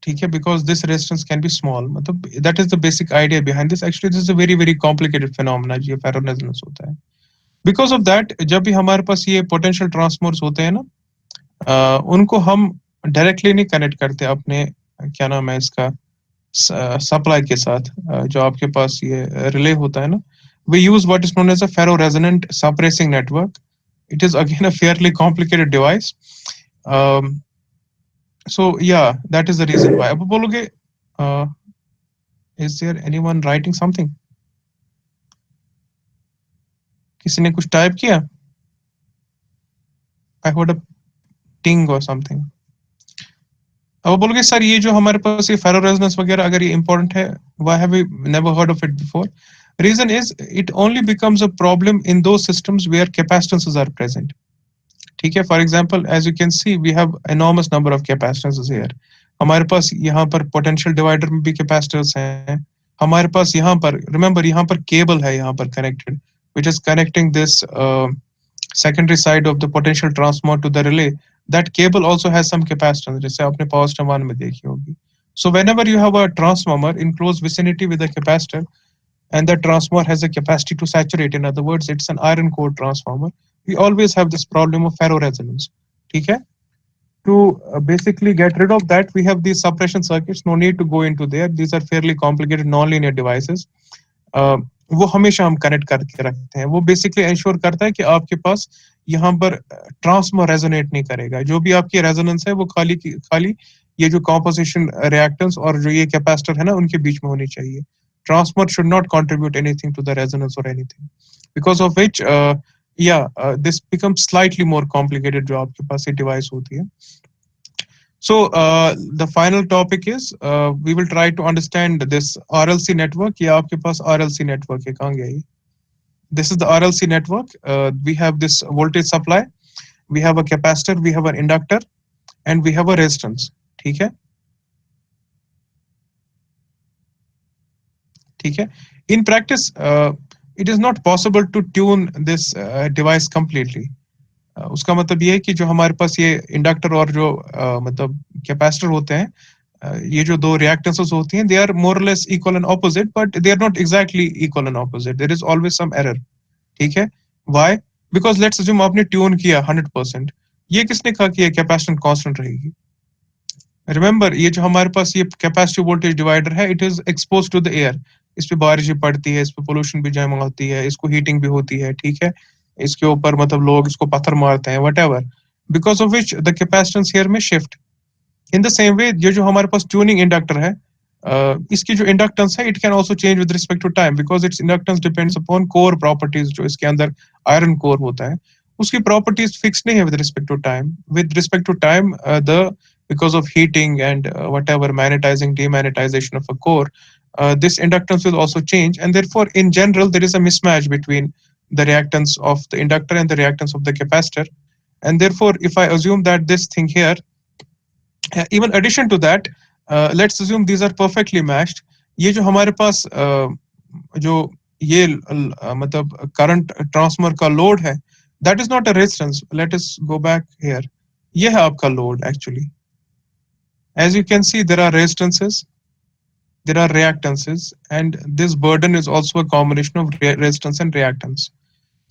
ठीक है, because this resistance can be small. मतलब that is the basic idea behind this. Actually, this is a very very complicated phenomena जो ferro resonance होता है. Because of that, जब भी हमारे पास ये potential transformers होते हैं ना, उनको हम डायरेक्टली नहीं कनेक्ट करते अपने क्या नाम है इसका सप्लाई के साथ. जो आपके पास ये रिले होता है ना, we use what is known as a ferro resonant suppressing network. It is again a fairly complicated device. So yeah, that is the reason why. अब बोलोगे, is there anyone writing something? किसी ने कुछ type किया? I heard a ting or something. अब बोलोगे sir ये जो हमारे पास ये फेरो रेजोनेंस वगैरह अगर ये इंपॉर्टेंट है, why have we never heard of it before? Reason is it only becomes a problem in those systems where capacitances are present. ठीक है, for example as you can see we have enormous number of capacitances here. हमारे पास यहाँ पर potential divider में भी capacitors हैं. हमारे पास यहाँ पर रिमेंबर यहाँ पर केबल है यहाँ पर connected which is connecting this secondary side of the potential transformer to the relay. That cable also has some capacitance, जैसे आपने पावर सिस्टम 1 में देखी होगी. So whenever you have a transformer in close vicinity with a capacitor and the transformer has a capacity to saturate, in other words it's an iron core transformer, we always have this problem of ferro resonance. ठीक है, to basically get rid of that we have these suppression circuits. No need to go into there, these are fairly complicated non-linear devices. वो हमेशा हम connect करके रखते हैं. वो basically ensure करता है कि आपके पास यहाँ पर ट्रांसफार्मर रेजोनेट नहीं करेगा. जो भी आपकी रेजोनेंस है वो खाली ये जो कॉम्पोजिशन रिएक्टेंस और जो ये कैपेसिटर है ना उनके बीच में होनी चाहिए. Transformer should not contribute anything to the resonance or anything, because of which this becomes slightly more complicated जो आपके पास ये device होती है. So the final topic is we will try to understand this RLC network. ये आपके पास RLC network है, कहाँ गया ये? This is the RLC network. We have this voltage supply, we have a capacitor, we have an inductor, and we have a resistance. ठीक है. ठीक है. In practice, it is not possible to tune this device completely. उसका मतलब ये है कि जो हमारे पास ये इंडक्टर और जो मतलब कैपेसिटर होते हैं, ये जो दो रिएक्टेंसेस होती हैं, they are more or less equal and opposite, but they are not exactly equal and opposite. There is always some error. ठीक है. Why? Because let's assume आपने ट्यून किया 100%. ये किसने कहा कि ये कैपेसिटेंस कांस्टेंट रहेगी? रिमेंबर ये जो हमारे पास ये कैपेसिटिव वोल्टेज डिवाइडर है, it is expose to the air. इस पे बारिश भी पड़ती है, इस पे पोल्यूशन भी जमा होती है, इसको हीटिंग भी होती है. ठीक है, इसके ऊपर मतलब लोग इसको पत्थर मारते हैं, whatever, because of which the capacitance here में shift. In the same way ये जो हमारे पास ट्यूनिंग इंडक्टर है, इसकी जो इंडक्टेंस है it can also change with respect to time, because its inductance depends upon core properties. जो इसके अंदर आयरन कोर होता है उसकी प्रॉपर्टीज फिक्स नहीं है with respect to time. With respect to time the because of heating and whatever magnetizing demagnetization of a core, this inductance will also change, and therefore in general there is a mismatch between the reactance of the inductor and the reactance of the capacitor. And therefore if I assume that this thing here, even addition to that, let's assume these are perfectly matched. ये जो हमारे पास जो ये मतलब current transformer का load है, that is not a resistance. Let us go back here. ये है आपका load actually. As you can see, there are resistances, there are reactances, and this burden is also a combination of resistance and reactance.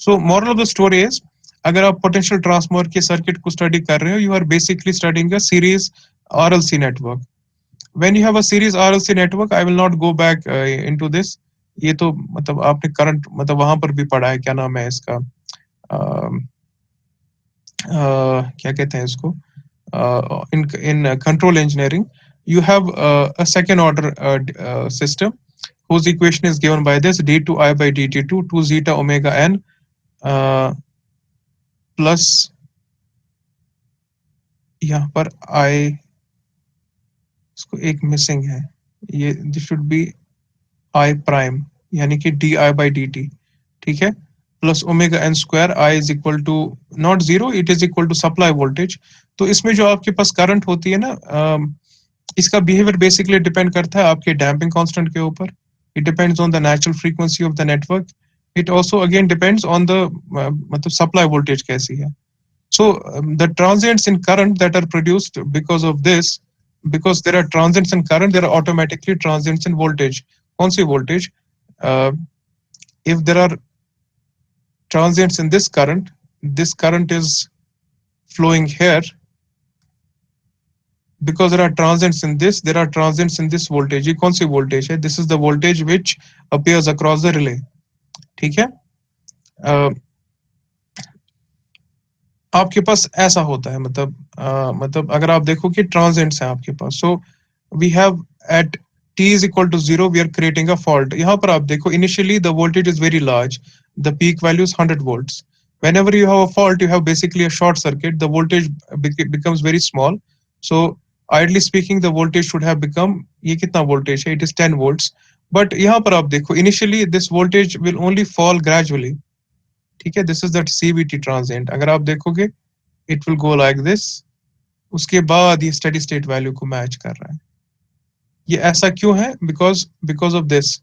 So moral of the story is, अगर आप potential transformer के circuit को study कर रहे हो, you are basically studying a series RLC network. When you have a series RLC network, I will not go back into this. ये तो मतलब आपने current मतलब वहाँ पर भी पढ़ा है, क्या नाम है इसका, क्या कहते हैं इसको, in control engineering, you have a second order system whose equation is given by this d2i by dt2 2 zeta omega n plus यहाँ पर I इसको एक मिसिंग है, ये this should be I prime यानी कि di by dt. ठीक है, plus omega N square I is equal to not zero, it is equal to supply voltage. तो इसमें जो आपके पास करंट होती है ना, इसका बिहेवियर बेसिकली डिपेंड करता है आपके डैम्पिंग कांस्टेंट के ऊपर. It depends on the natural frequency of the network. It also again depends on the matlab supply voltage kaisi hai. So the transients in current that are produced because of this, because there are transients in current, there are automatically transients in voltage. कौन सी voltage? Uh, if there are transients in this current is flowing here. Because there are transients in this, there are transients in this voltage. ये कौन सी voltage है? This is the voltage which appears across the relay. ठीक है? Uh, आपके पास ऐसा होता है मतलब अगर आप देखो कि ट्रांजिएंट्स हैं आपके पास, so we have at t is equal to 0 we are creating a fault. यहाँ पर आप देखो initially the voltage is very large, the peak value is 100 volts. Whenever you have a fault, you have basically a short circuit, the voltage becomes very small. So ideally speaking the voltage should have become, ये कितना voltage है? It is 10 volts. But यहाँ पर आप देखो initially this voltage will only fall gradually. ठीक है, this is that CVT transient. अगर आप देखोगे it will go like this, उसके बाद ये स्टेडी स्टेट वैल्यू को मैच कर रहा है. ये ऐसा क्यों है? Because of this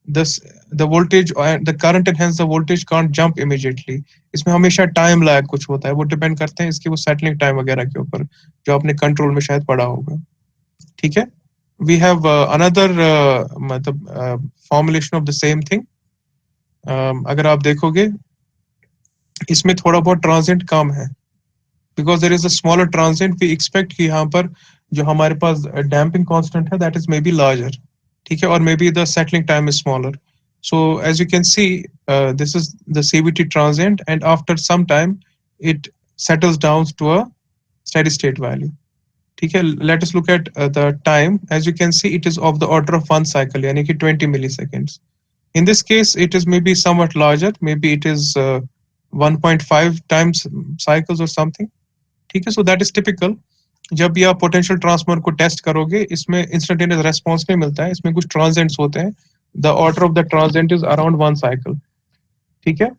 the voltage the current and hence the voltage can't jump immediately. इसमें हमेशा टाइम लैग कुछ होता है, वो डिपेंड करते हैं इसकी वो सेटलिंग टाइम वगैरह के ऊपर, जो आपने कंट्रोल में शायद पढ़ा होगा. ठीक है, वी हैव अनदर मतलब formulation of the same thing. अगर आप देखोगे इसमें थोड़ा बहुत ट्रांजिएंट कम है, because there is a smaller transient. We expect कि यहाँ पर जो हमारे पास डैम्पिंग कांस्टेंट है that is maybe larger. ठीक है, और maybe the settling time is smaller. So as you can see this is the CVT transient and after some time it settles down to a steady state value. ठीक है, let us look at the time. As you can see it is of the order of one cycle, यानी कि 20 milliseconds. In this case it is maybe somewhat larger, maybe it is 1.5 times cycles or something. ठीक है, so that is typical. जब भी आप potential transformer को test करोगे इसमें इंस्टेंटेनियस रेस्पॉन्स नहीं मिलता है, इसमें कुछ ट्रांजिएंट्स होते हैं. The order of the transient is around one cycle. ठीक है,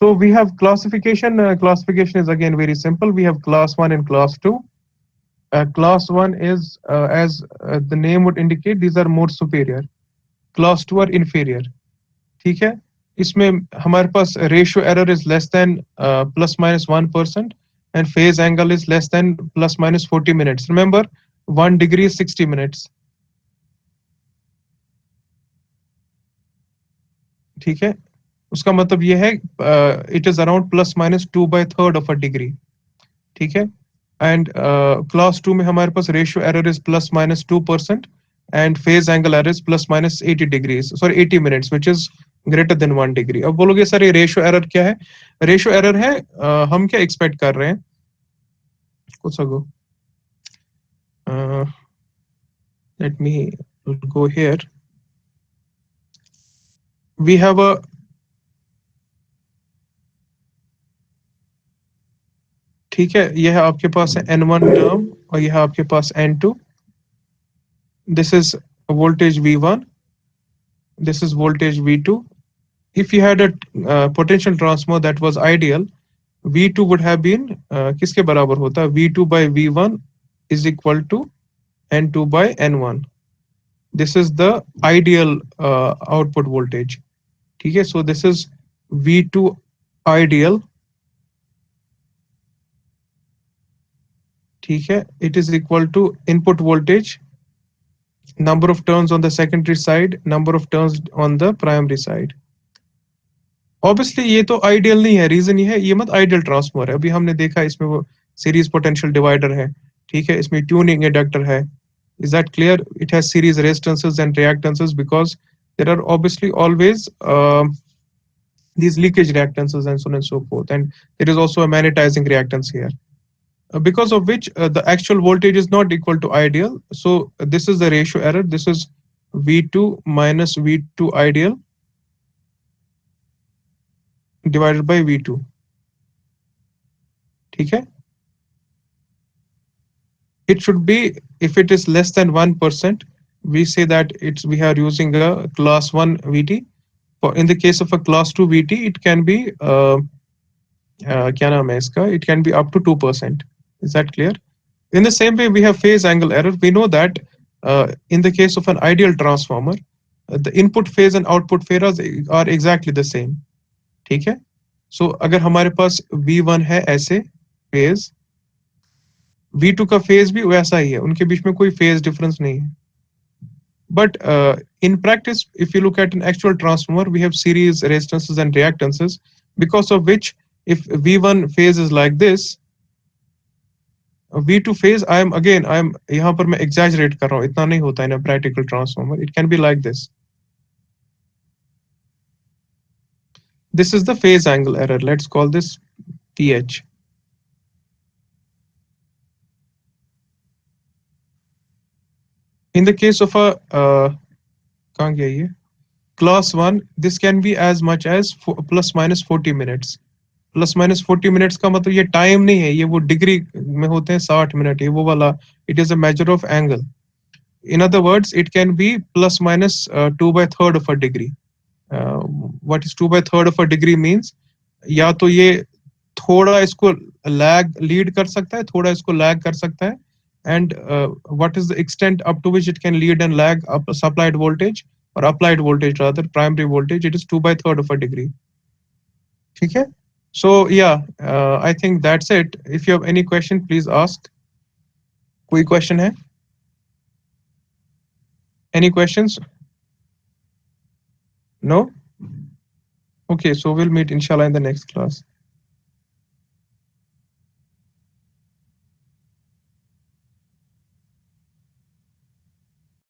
so we have classification. Classification is again very simple. We have class 1 and class 2. Class 1 is as the name would indicate, these are more superior. Class 2 are inferior. ठीक है, इसमें हमारे पास ratio error is less than plus minus 1% and phase angle is less than plus minus 40 minutes. Remember 1 degree is 60 minutes. ठीक है, उसका मतलब ये है it is around plus minus 2/3 of a degree. ठीक है, and class 2 में हमारे पास ratio error is plus minus 2% and phase angle error is plus minus 80 degrees, sorry 80 minutes, which is greater than 1 degree. अब बोलोगे सर ये ratio error क्या है? Ratio error है हम क्या एक्सपेक्ट कर रहे हैं कुछ अगो. Let me go here. We have a ठीक है, यह आपके पास है N1 टर्म और यह आपके पास N2. This is voltage V1, this is voltage V2. If you had a potential transformer that was ideal, V2 would have been किसके बराबर होता? V2 by V1 is equal to N2 by N1. This is the ideal output voltage. ठीक है, so this is V2 ideal. ठीक है, it is equal to input voltage, number of turns on the secondary side, number of turns on the primary side. Obviously ये तो ideal नहीं है, reason ये है ये मत आइडियल ट्रांसफार्मर है. अभी हमने देखा इसमें वो सीरीज पोटेंशियल डिवाइडर है. ठीक है, इसमें ट्यूनिंग इंडक्टर है. Is that clear? It has series resistances and reactances because there are obviously always these leakage reactances and so on and so forth, and there is also a magnetizing reactance here, because of which the actual voltage is not equal to ideal. So this is the ratio error. This is V2 minus V2 ideal divided by V2. ठीक है, it should be, if it is less than 1%, we say that we are using a class 1 VT. In the case of a class 2 VT, it can be क्या नाम है इसका, it can be up to 2%. Is that clear? In the same way, we have phase angle error. We know that in the case of an ideal transformer, the input phase and output phase are exactly the same. ठीक है। सो अगर हमारे पास V1 है ऐसे phase, V2 का phase भी वैसा ही है, उनके बीच में कोई फेज डिफरेंस नहीं है। But in practice, if you look at an actual transformer, we have series resistances and reactances, because of which if V1 phase is like this, V2 phase, I am यहाँ पर मैं exaggerate कर रहा हूँ, इतना नहीं होता in a practical transformer. It can be like this. This is the phase angle error. Let's call this PH. In the case of a कहाँ गया ये? Class 1, this can be as much as plus minus 40 minutes. Plus minus 40 minutes का मतलब ये time नहीं है, ये वो डिग्री में होते हैं 60 मिनट, ये वो वाला, it is a measure of angle. In other words it can be plus minus 2/3 of a degree. What is 2/3 of a degree means, या तो ये थोड़ा इसको लैग लीड कर सकता है, थोड़ा इसको लैग कर सकता है, and what is the extent up to which it can lead and lag supplied voltage और applied voltage rather primary voltage, it is 2/3 of a degree. ठीक है। So yeah, I think that's it. If you have any question, please ask. कोई question है? Any questions? No? Okay, so we'll meet inshallah in the next class.